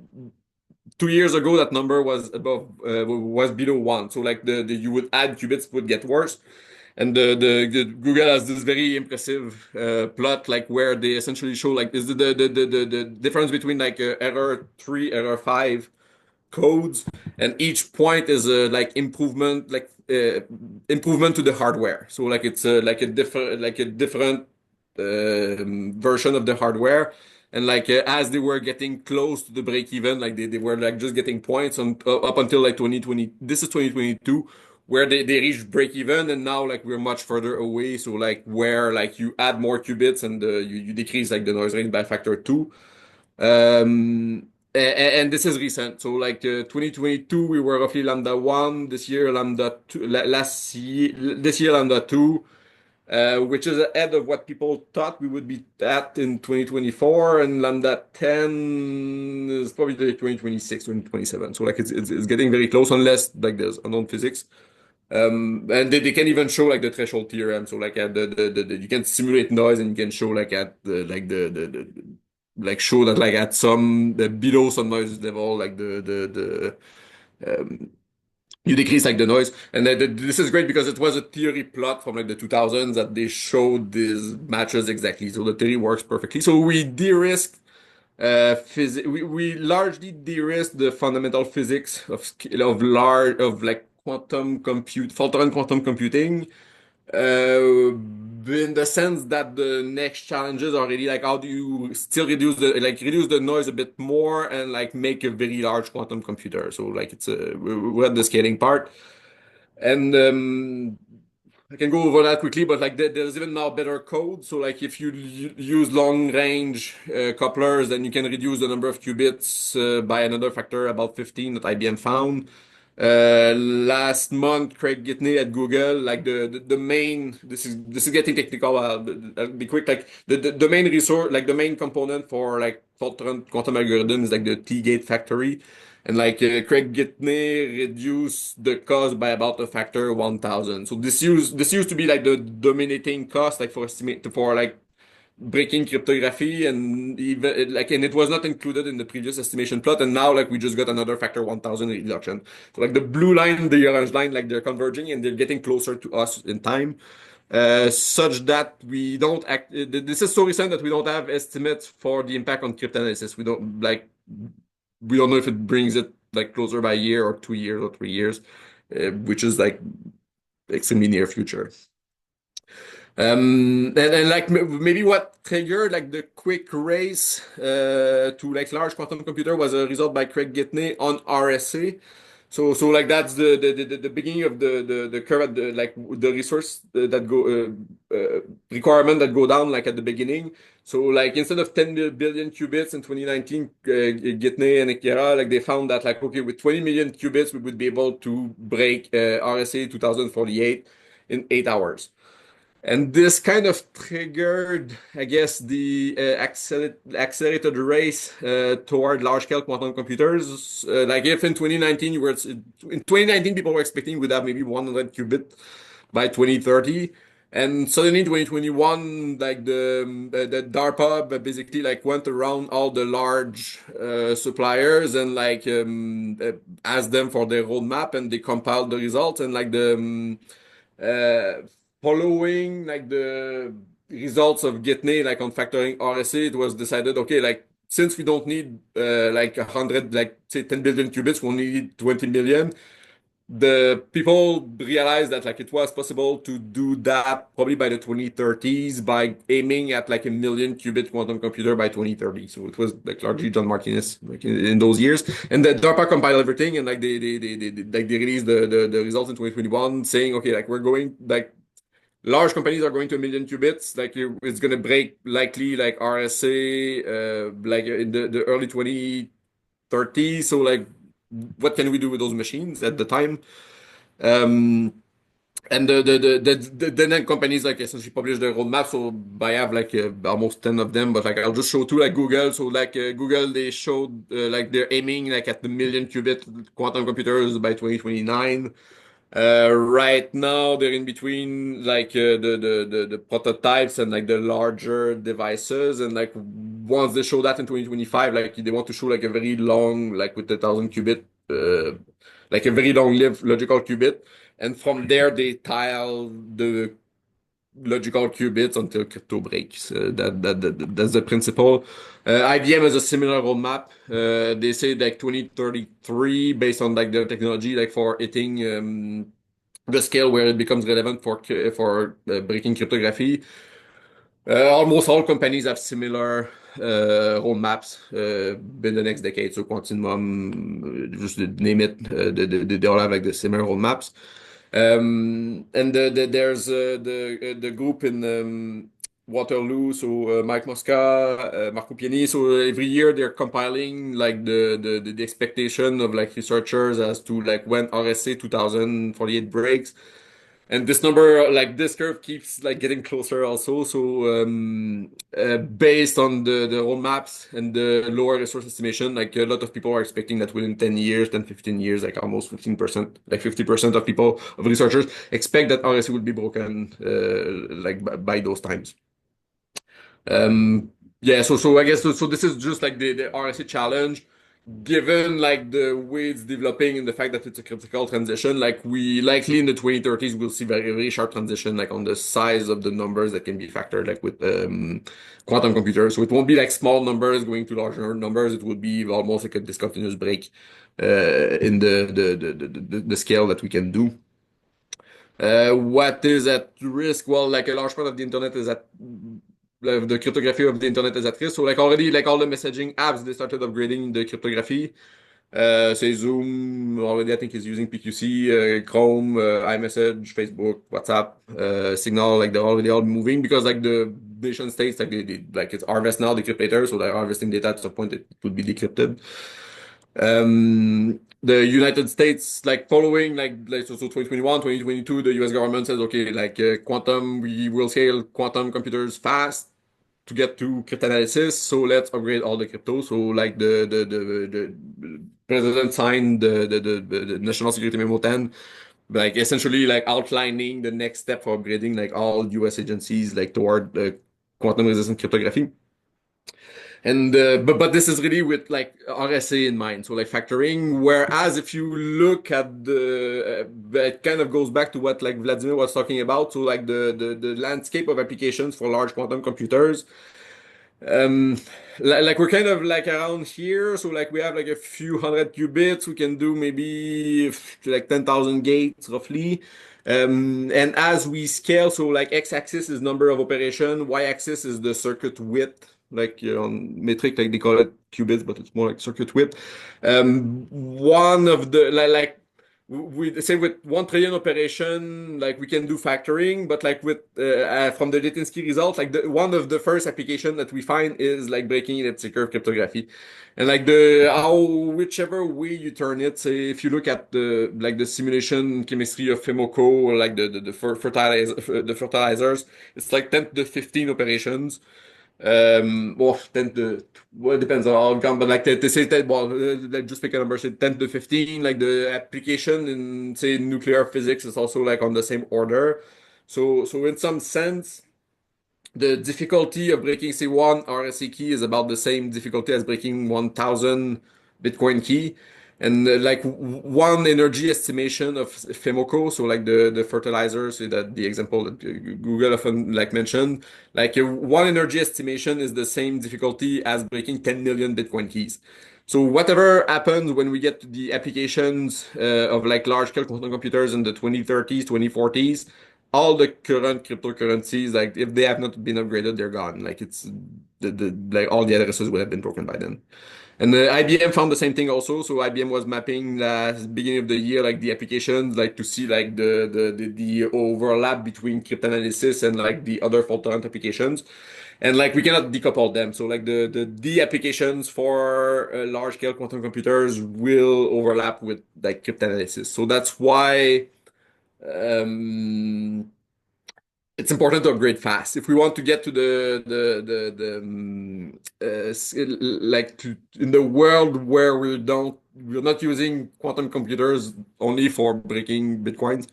2 years ago, that number was was below 1. So like the you would add qubits would get worse. And the Google has this very impressive plot, like where they essentially show like is the difference between like error 3, error 5 codes, and each point is a like improvement, improvement to the hardware. So like it's like a different version of the hardware. And like as they were getting close to the break even, like they were like just getting points on up until like 2020. This is 2022 where they reached break even, and now like we're much further away. So like where like you add more qubits and you decrease like the noise range by factor 2. And this is recent. So like 2022 we were roughly lambda 1. This year lambda 2. Last year this year lambda 2. Which is ahead of what people thought we would be at in 2024, and lambda 10 is probably 2026, 2027. So like it's getting very close unless like there's unknown physics. And they can even show like the threshold theorem. So like at you can simulate noise, and you can show like at like show that like at some below some noise level, like you decrease like the noise. And this is great because it was a theory plot from like the 2000s that they showed these matches exactly. So the theory works perfectly. So we de-risk physics. We largely de-risk the fundamental physics of like fault-tolerant quantum computing. In the sense that the next challenges are really like how do you still reduce the noise a bit more and like make a very large quantum computer. So like we're at the scaling part, and I can go over that quickly, but like there's even now better code. So like if you use long range couplers, then you can reduce the number of qubits by another factor, about 15 that IBM found. Last month, Craig Gitney at Google, like the main, this is getting technical. I'll be quick. Like the main resource, like the main component for like fault-tolerant quantum algorithms is like the T-gate factory. And like Craig Gitney reduced the cost by about a factor 1,000. So this used to be like the dominating cost, like for like breaking cryptography, and even like, and it was not included in the previous estimation plot. And now like we just got another factor 1,000 reduction. So like the blue line, the orange line, like they're converging and they're getting closer to us in time. Such that we don't act. This is so recent that we don't have estimates for the impact on cryptanalysis. We don't know if it brings it like closer by a year or 2 years or 3 years, which is like extremely near future. And like maybe what triggered like the quick race to like large quantum computer was a result by Craig Gitney on RSA. So like that's the beginning of the curve at the resource that go requirement that go down like at the beginning. So like instead of 10 billion qubits in 2019, Gitney and Ekera, like they found that like okay, with 20 million qubits we would be able to break RSA 2048 in 8 hours. And this kind of triggered, I guess, the accelerated race toward large-scale quantum computers. Like if in 2019 people were expecting we'd have maybe 100 qubit by 2030, and suddenly in 2021, like the DARPA basically like went around all the large suppliers and like asked them for their roadmap, and they compiled the results, and like following like the results of Gitney, like on factoring RSA, it was decided, okay, like since we don't need like 100, like say 10 billion qubits, we only need 20 million. The people realized that like it was possible to do that probably by the 2030s by aiming at like a million qubit quantum computer by 2030. So it was like largely John Martinez like in those years. And the DARPA compiled everything, and like they released the results in 2021 saying, okay, like we're going like large companies are going to a million qubits. Like it's gonna break likely like RSA, like in the early 2030s. So like, what can we do with those machines at the time? Um, and the then companies like essentially publish their roadmap. So I have like almost 10 of them, but like I'll just show two like Google. So like Google, they showed like they're aiming like at the million qubit quantum computers by 2029. Right now they're in between like the prototypes and like the larger devices, and like once they show that in 2025, like they want to show like a very long, like with the 1,000 qubit, like a very long-lived logical qubit, and from there they tile the logical qubits until crypto breaks. That's the principle. IBM has a similar roadmap. They say like 2033 based on like their technology, like for hitting the scale where it becomes relevant for breaking cryptography. Almost all companies have similar roadmaps in the next decade. So Quantum, just to name it, they all have like the similar roadmaps. And there's the group in Waterloo, so Mike Mosca, Marco Pieni. So every year they're compiling like the expectation of like researchers as to like when RSA 2048 breaks. And this number, like this curve keeps like getting closer also. So based on the roadmaps and the lower resource estimation, like a lot of people are expecting that within 10 years, 10, 15 years, like almost 15%, like 50% of people, of researchers expect that RSA will be broken like by those times. Yeah, so I guess so this is just like the RSA challenge. Given like the way it's developing and the fact that it's a critical transition, like we likely in the 2030s we'll see very, very sharp transition like on the size of the numbers that can be factored like with quantum computers. So it won't be like small numbers going to larger numbers. It will be almost like a discontinuous break in the scale that we can do. What is at risk? Well, like a large part of the internet is at the cryptography of the internet is at risk. So like already like all the messaging apps, they started upgrading the cryptography. Say Zoom already I think is using PQC, Chrome, iMessage, Facebook, WhatsApp, Signal, like they're already all moving because like the nation states like they like it's harvest now decrypt later, so they're harvesting data at some point it would be decrypted. The United States, like following like so 2021, 2022, the US government says, okay, like quantum, we will scale quantum computers fast to get to cryptanalysis. So let's upgrade all the crypto. So like the president signed the National Security Memo 10, like essentially like outlining the next step for upgrading like all US agencies like toward quantum resistant cryptography. And but this is really with like RSA in mind, so like factoring. Whereas if you look at it kind of goes back to what like Vladimir was talking about. So like the landscape of applications for large quantum computers. Um, like we're kind of like around here. So like we have like a few hundred qubits. We can do maybe like 10,000 gates roughly. And as we scale, so like x-axis is number of operation, y-axis is the circuit width. Like on metric, like they call it qubits, but it's more like circuit width. One of the like we say with 1 trillion operation, like we can do factoring, but like with from the Litinsky result, like one of the first application that we find is like breaking elliptic curve cryptography, and like whichever way you turn it, say if you look at the like the simulation chemistry of FEMOCO or like the fertilizers, it's like 10 to the 15 operations. Well, 10 to, well, it depends on how it comes, but like they say that, well, let's just pick a number, say 10 to 15, like the application in, say, nuclear physics is also like on the same order. So in some sense, the difficulty of breaking, say, one RSA key is about the same difficulty as breaking 1,000 Bitcoin key. And like one energy estimation of FEMOCO, so like the fertilizer, so that the example that Google often like mentioned, like one energy estimation is the same difficulty as breaking 10 million Bitcoin keys. So whatever happens when we get to the applications of like large scale quantum computers in the 2030s, 2040s, all the current cryptocurrencies, like if they have not been upgraded, they're gone. Like it's the like all the addresses would have been broken by then. And the IBM found the same thing also. So IBM was mapping last beginning of the year, like the applications, like to see like the overlap between cryptanalysis and like the other fault tolerant applications. And like we cannot decouple them. So like the applications for large scale quantum computers will overlap with like cryptanalysis. So that's why um, it's important to upgrade fast. If we want to get to like in the world where we're not using quantum computers only for breaking bitcoins,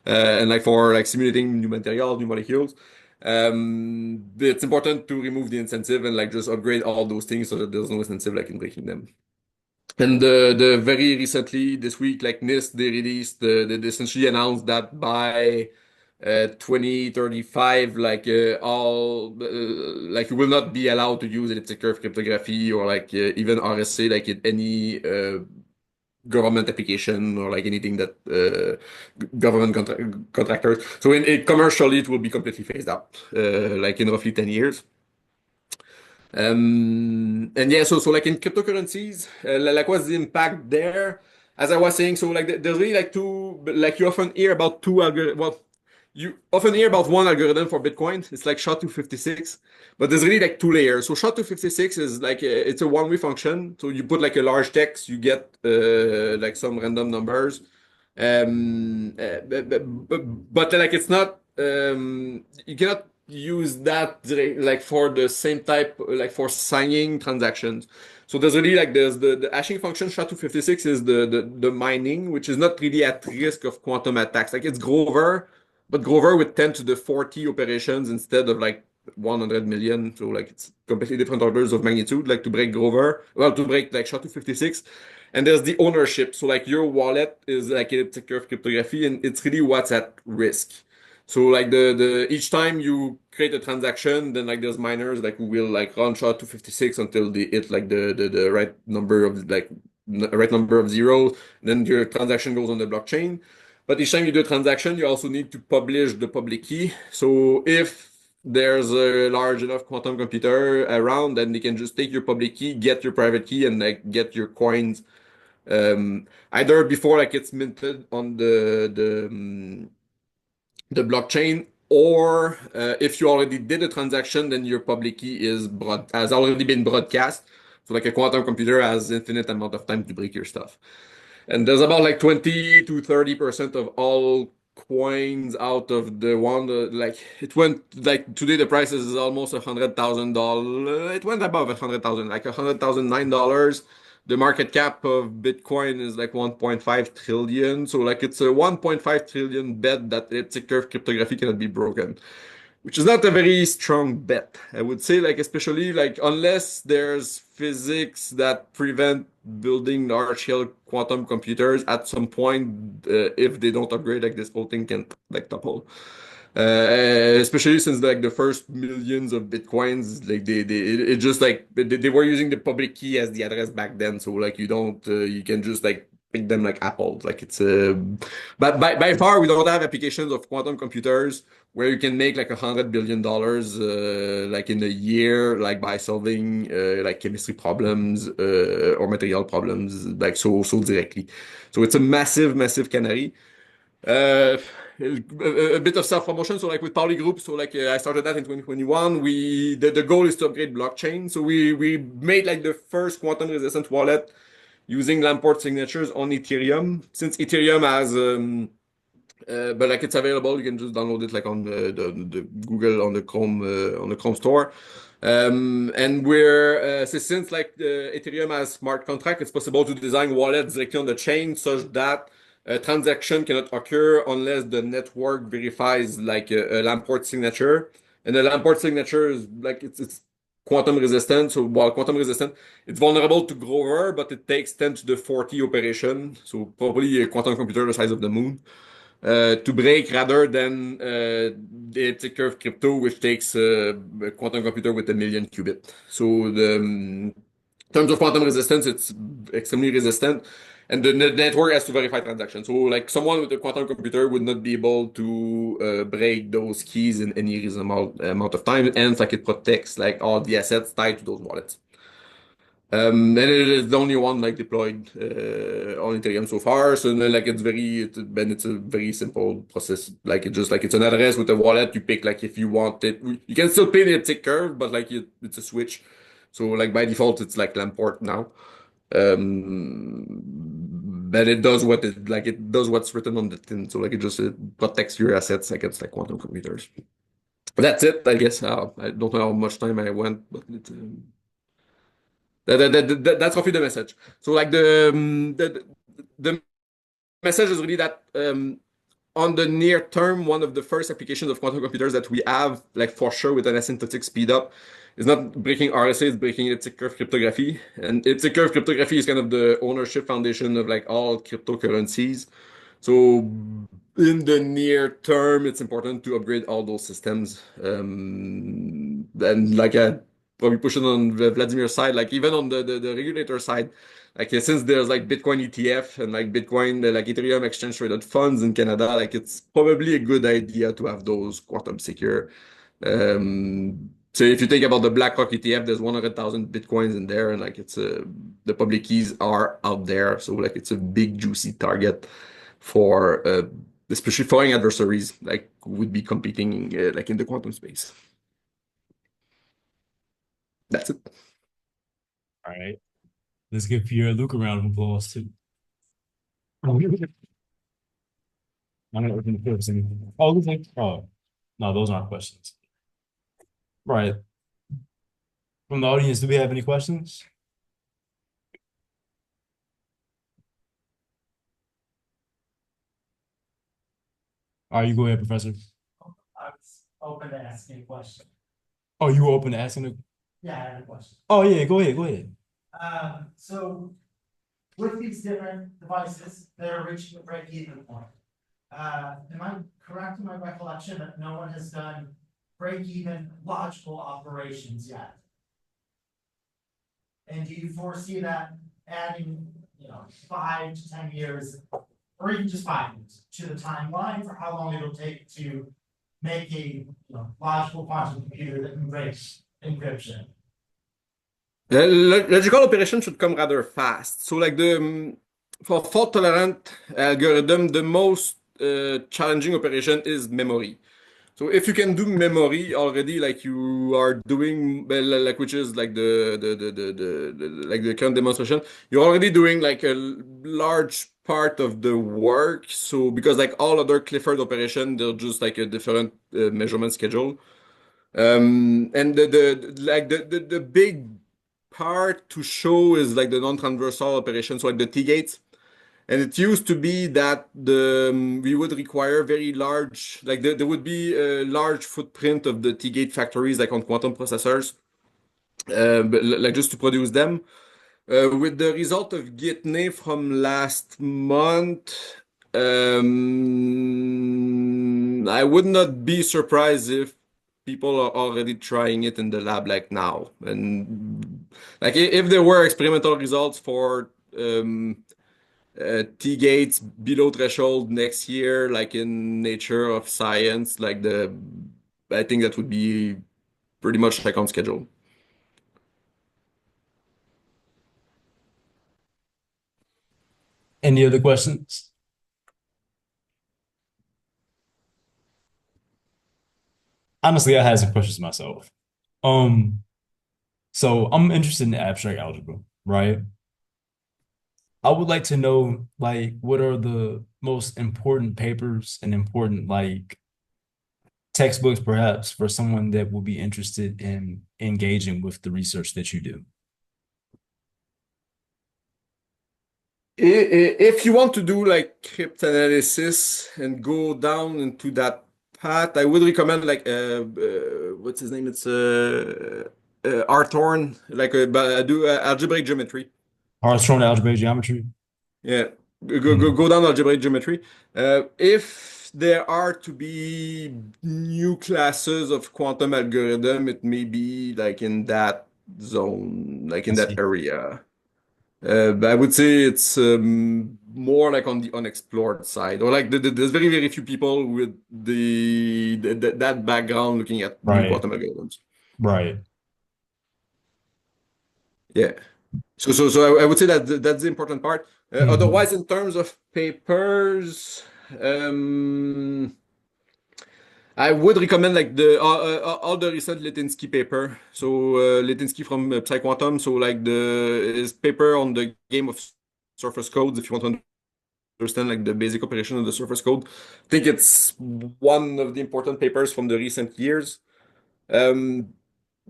and like for like simulating new material, new molecules. It's important to remove the incentive and like just upgrade all those things so that there's no incentive like in breaking them. And the very recently this week, like NIST, they released they essentially announced that by 2035, like all like you will not be allowed to use elliptic curve cryptography or like even RSA like in any government application or like anything that government contractors. So commercially, it will be completely phased out, like in roughly 10 years. And yeah, so like in cryptocurrencies, like what's the impact there? As I was saying, so like there's really like two, like you often hear about two algorithms. Well, you often hear about one algorithm for Bitcoin. It's like SHA-256, but there's really like two layers. So SHA-256 is like it's a one-way function. So you put like a large text, you get like some random numbers. But like it's not you cannot use that like for the same type like for signing transactions. So there's really like there's the hashing function SHA-256 is the mining, which is not really at risk of quantum attacks. Like it's Grover, but Grover with 10 to the 40 operations instead of like 100 million. So like it's completely different orders of magnitude, like to break Grover, well, to break like SHA-256. And there's the ownership. So like your wallet is like elliptic curve cryptography, and it's really what's at risk. So like the each time you create a transaction, then like there's miners like who will like run SHA-256 until they hit like the right number of like right number of zeros. Then your transaction goes on the blockchain. But each time you do a transaction, you also need to publish the public key. So if there's a large enough quantum computer around, then they can just take your public key, get your private key, and like get your coins either before like it's minted on the blockchain, or if you already did a transaction, then your public key has already been broadcast. So like a quantum computer has infinite amount of time to break your stuff. And there's about like 20 to 30% of all coins out of the one, like it went like today the price is almost $100,000. It went above 100,000, like $100,009. The market cap of Bitcoin is like 1.5 trillion. So like it's a 1.5 trillion bet that elliptic curve cryptography cannot be broken, which is not a very strong bet. I would say like especially like unless there's physics that prevent building large-scale quantum computers at some point, if they don't upgrade, like this whole thing can like topple. Especially since like the first millions of bitcoins, like it just like they were using the public key as the address back then, so like you don't you can just like pick them like apples, like it's but by far we don't have applications of quantum computers where you can make like $100 billion like in a year, like by solving like chemistry problems or material problems like so directly. So it's a massive canary. Uh, a bit of self-promotion. So like with Pauli Group, so like I started that in 2021. The goal is to upgrade blockchain. So we made like the first quantum resistant wallet using Lamport signatures on Ethereum. Since Ethereum has but like it's available, you can just download it like on the Google on the Chrome store. And we're since like Ethereum has smart contract, it's possible to design wallets directly on the chain such that a transaction cannot occur unless the network verifies like a Lamport signature. And the Lamport signature is like it's quantum resistant. So while quantum resistant, it's vulnerable to Grover, but it takes 10 to the 40 operation. So probably a quantum computer the size of the moon to break rather than the elliptic curve crypto, which takes a quantum computer with 1,000,000 qubit. So in terms of quantum resistance, it's extremely resistant. And the network has to verify transactions. So like someone with a quantum computer would not be able to break those keys in any reasonable amount of time. And like it protects like all the assets tied to those wallets. And it is the only one like deployed on Ethereum so far. So like it's a very simple process. Like it's an address with a wallet. You pick like if you want it. You can still pay the elliptic curve, but like it's a switch. So like by default it's like Lamport now. But it does what's written on the tin. So like it protects your assets against like quantum computers. That's it, I guess. I don't know how much time I went, but that's roughly the message. So like the message is really that on the near term, one of the first applications of quantum computers that we have, like for sure with an asymptotic speed up, is not breaking RSA, it's breaking elliptic curve cryptography. And elliptic curve cryptography is kind of the ownership foundation of like all cryptocurrencies. So in the near term, it's important to upgrade all those systems. And like probably push it on the Vladimir side, like even on the regulator side, like since there's like Bitcoin ETF and like Bitcoin, like Ethereum exchange traded funds in Canada, like it's probably a good idea to have those quantum secure. So if you think about the BlackRock ETF, there's 100,000 Bitcoins in there, and like the public keys are out there, so like it's a big juicy target for especially foreign adversaries like would be competing like in the quantum space. That's it. All right. Let's give Pierre-Luc a round of applause too. I'm gonna open the clips and oh no, those aren't questions. Right. From the audience, do we have any questions? All right, you go ahead, Professor. I was open to asking a question. Oh, you were open to asking a... Yeah, I had a question. Oh yeah, go ahead. So with these different devices, they're reaching a break-even point. Am I correct in my recollection that no one has done break-even logical operations yet? And do you foresee that adding, 5 to 10 years, or even just 5 years, to the timeline for how long it'll take to make a logical quantum computer that can break encryption? Logical operation should come rather fast. So like for fault tolerant algorithm, the most challenging operation is memory. So if you can do memory already, like you are doing, well, like which is like like the current demonstration, you're already doing like a large part of the work. So because like all other Clifford operation, they're just like a different measurement schedule. And the big part to show is like the non-transversal operation, so like the T-gates. And it used to be that we would require very large, like there would be a large footprint of the T-gate factories, like on quantum processors, but like just to produce them. With the result of Gitney from last month, I would not be surprised if people are already trying it in the lab like now. And like if there were experimental results for T-gates below threshold next year, like in Nature of Science, I think that would be pretty much like on schedule. Any other questions? Honestly, I had some questions myself. So I'm interested in abstract algebra, right? I would like to know, like, what are the most important papers and important, like, textbooks, perhaps, for someone that will be interested in engaging with the research that you do? If you want to do like cryptanalysis and go down into that path, I would recommend like what's his name? It's Arthorn, like do algebraic geometry. Hartshorne algebraic geometry. Yeah, go down algebraic geometry. If there are to be new classes of quantum algorithm, it may be like in that zone, like I in that see. area. But I would say it's more like on the unexplored side, or like there's very, very few people with that background looking at new Right. quantum algorithms. Right. Yeah. So I would say that that's the important part. Otherwise, in terms of papers, um, I would recommend like the all the recent Litinsky paper. So Litinsky from PsyQuantum. So like his paper on the game of surface codes. If you want to understand like the basic operation of the surface code, I think it's one of the important papers from the recent years.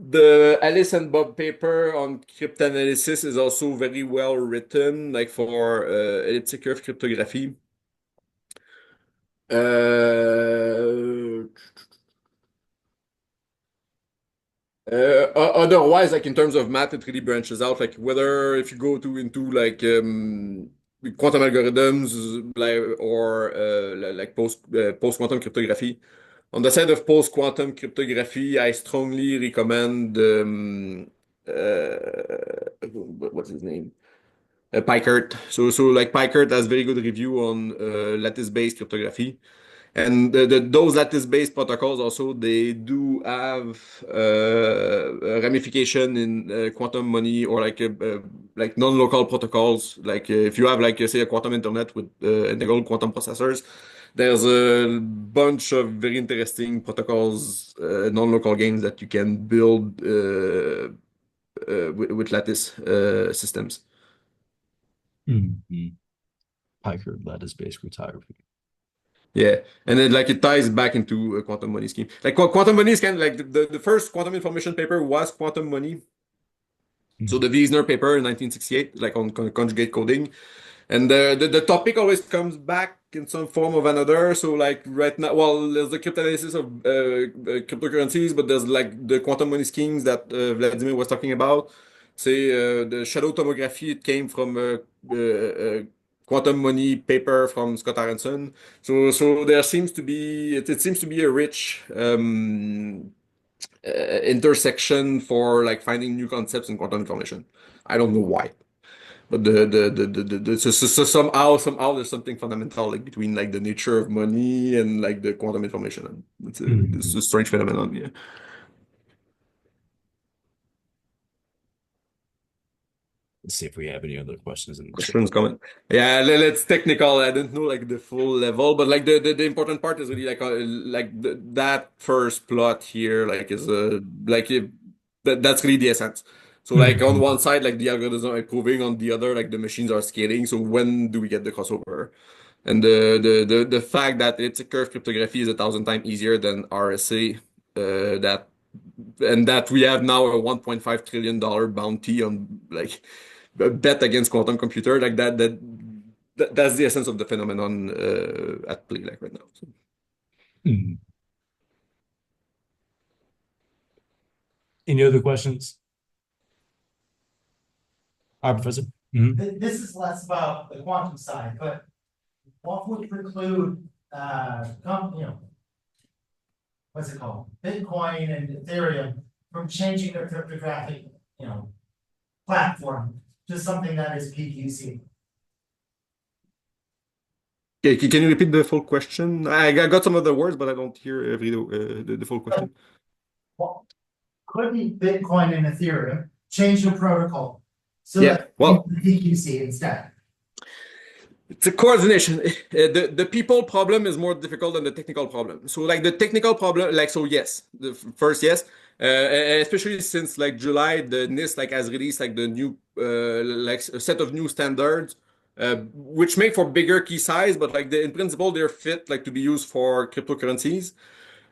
The Alice and Bob paper on cryptanalysis is also very well written, like for elliptic curve cryptography. Otherwise, like in terms of math, it really branches out. Like whether if you go into like quantum algorithms, like or like post quantum cryptography. On the side of post quantum cryptography, I strongly recommend what's his name? Pikert. So like Pikert has very good review on lattice-based cryptography. And those lattice-based protocols also, they do have a ramification in quantum money or like non-local protocols. Like if you have like say a quantum internet with integral quantum processors, there's a bunch of very interesting protocols, non-local games that you can build with lattice systems. Piker lattice-based cryptography. Yeah, and then like it ties back into a quantum money scheme. Like quantum money is kind of like the first quantum information paper was quantum money. So the Wiesner paper in 1968, like on conjugate coding, and the topic always comes back in some form of another. So like right now, well, there's the cryptanalysis of cryptocurrencies, but there's like the quantum money schemes that Vladimir was talking about. Say the shadow tomography, it came from quantum money paper from Scott Aronson. So there seems to be it seems to be a rich intersection for like finding new concepts in quantum information. I don't know why. But so somehow there's something fundamental like between like the nature of money and like the quantum information. It's a strange phenomenon. Yeah. Let's see if we have any other questions in the chat. Questions, comment. Yeah, let's technical. I don't know like the full level, but like the important part is really like that first plot here like is like if, that's really the essence. So like on one side, like the algorithms are improving, on the other, like the machines are scaling. So when do we get the crossover? And the fact that it's a curve cryptography is 1,000 times easier than RSA, that we have now a $1.5 trillion bounty on like a bet against quantum computer, like that's the essence of the phenomenon at play like right now. So. Any other questions? Professor. This is less about the quantum side, but what would preclude, what's it called? Bitcoin and Ethereum from changing their cryptographic, platform to something that is PQC? Okay, can you repeat the full question? I got some of the words, but I don't hear the full question. Well, couldn't Bitcoin and Ethereum change the protocol so Yeah, that well, PQC instead? it's a coordination. The people problem is more difficult than the technical problem. So like the technical problem, like so yes, the first yes, especially since like July, the NIST like has released like the new like a set of new standards, which make for bigger key size, but like in principle they're fit like to be used for cryptocurrencies.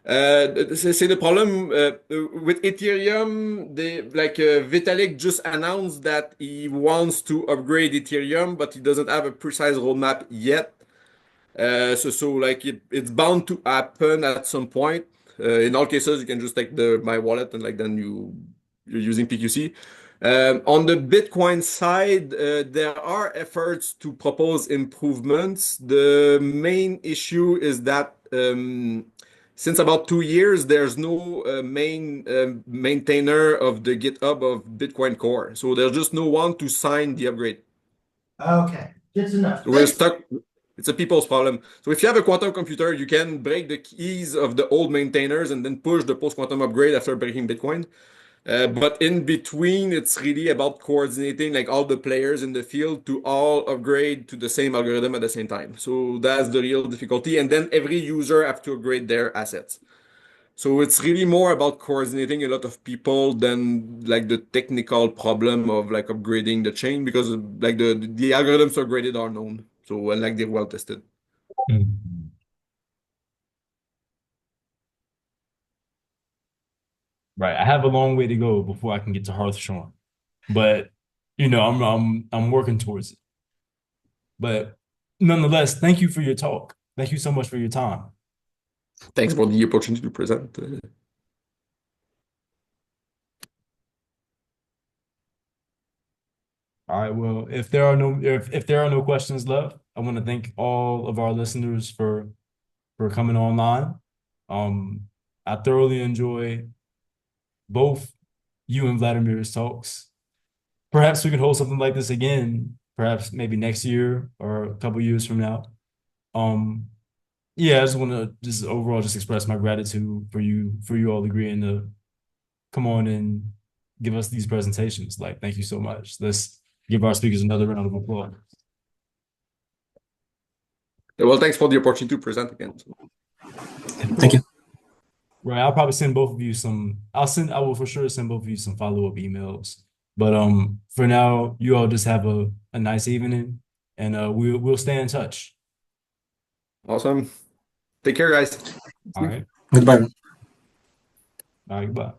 Say the problem with Ethereum, Vitalik just announced that he wants to upgrade Ethereum, but he doesn't have a precise roadmap yet. So like it's bound to happen at some point. In all cases, you can just take my wallet and like then you're using PQC. On the Bitcoin side, there are efforts to propose improvements. The main issue is that since about 2 years, there's no maintainer of the GitHub of Bitcoin Core. So there's just no one to sign the upgrade. Okay, good to know. We're stuck. It's a people's problem. So if you have a quantum computer, you can break the keys of the old maintainers and then push the post-quantum upgrade after breaking Bitcoin. But in between, it's really about coordinating like all the players in the field to all upgrade to the same algorithm at the same time. So that's the real difficulty. And then every user have to upgrade their assets. So it's really more about coordinating a lot of people than like the technical problem of like upgrading the chain because like the algorithms upgraded are known. So and like they're well tested. Mhm. Right. I have a long way to go before I can get to Hearthstone, but I'm working towards it. But nonetheless, thank you for your talk. Thank you so much for your time. Thanks for the opportunity to present. All right. Well, if there are no questions left, I want to thank all of our listeners for coming online. I thoroughly enjoy both you and Vladimir's talks. Perhaps we could hold something like this again, perhaps maybe next year or a couple years from now. Um, yeah, I just want to just overall just express my gratitude for you all agreeing to come on and give us these presentations. Like, thank you so much. Let's give our speakers another round of applause. Well, thanks for the opportunity to present again. Thank you. Right, I'll probably send both of you some. I will for sure send both of you some follow-up emails. But for now, you all just have a nice evening, and we'll stay in touch. Awesome. Take care, guys. All right. Goodbye. All right, goodbye.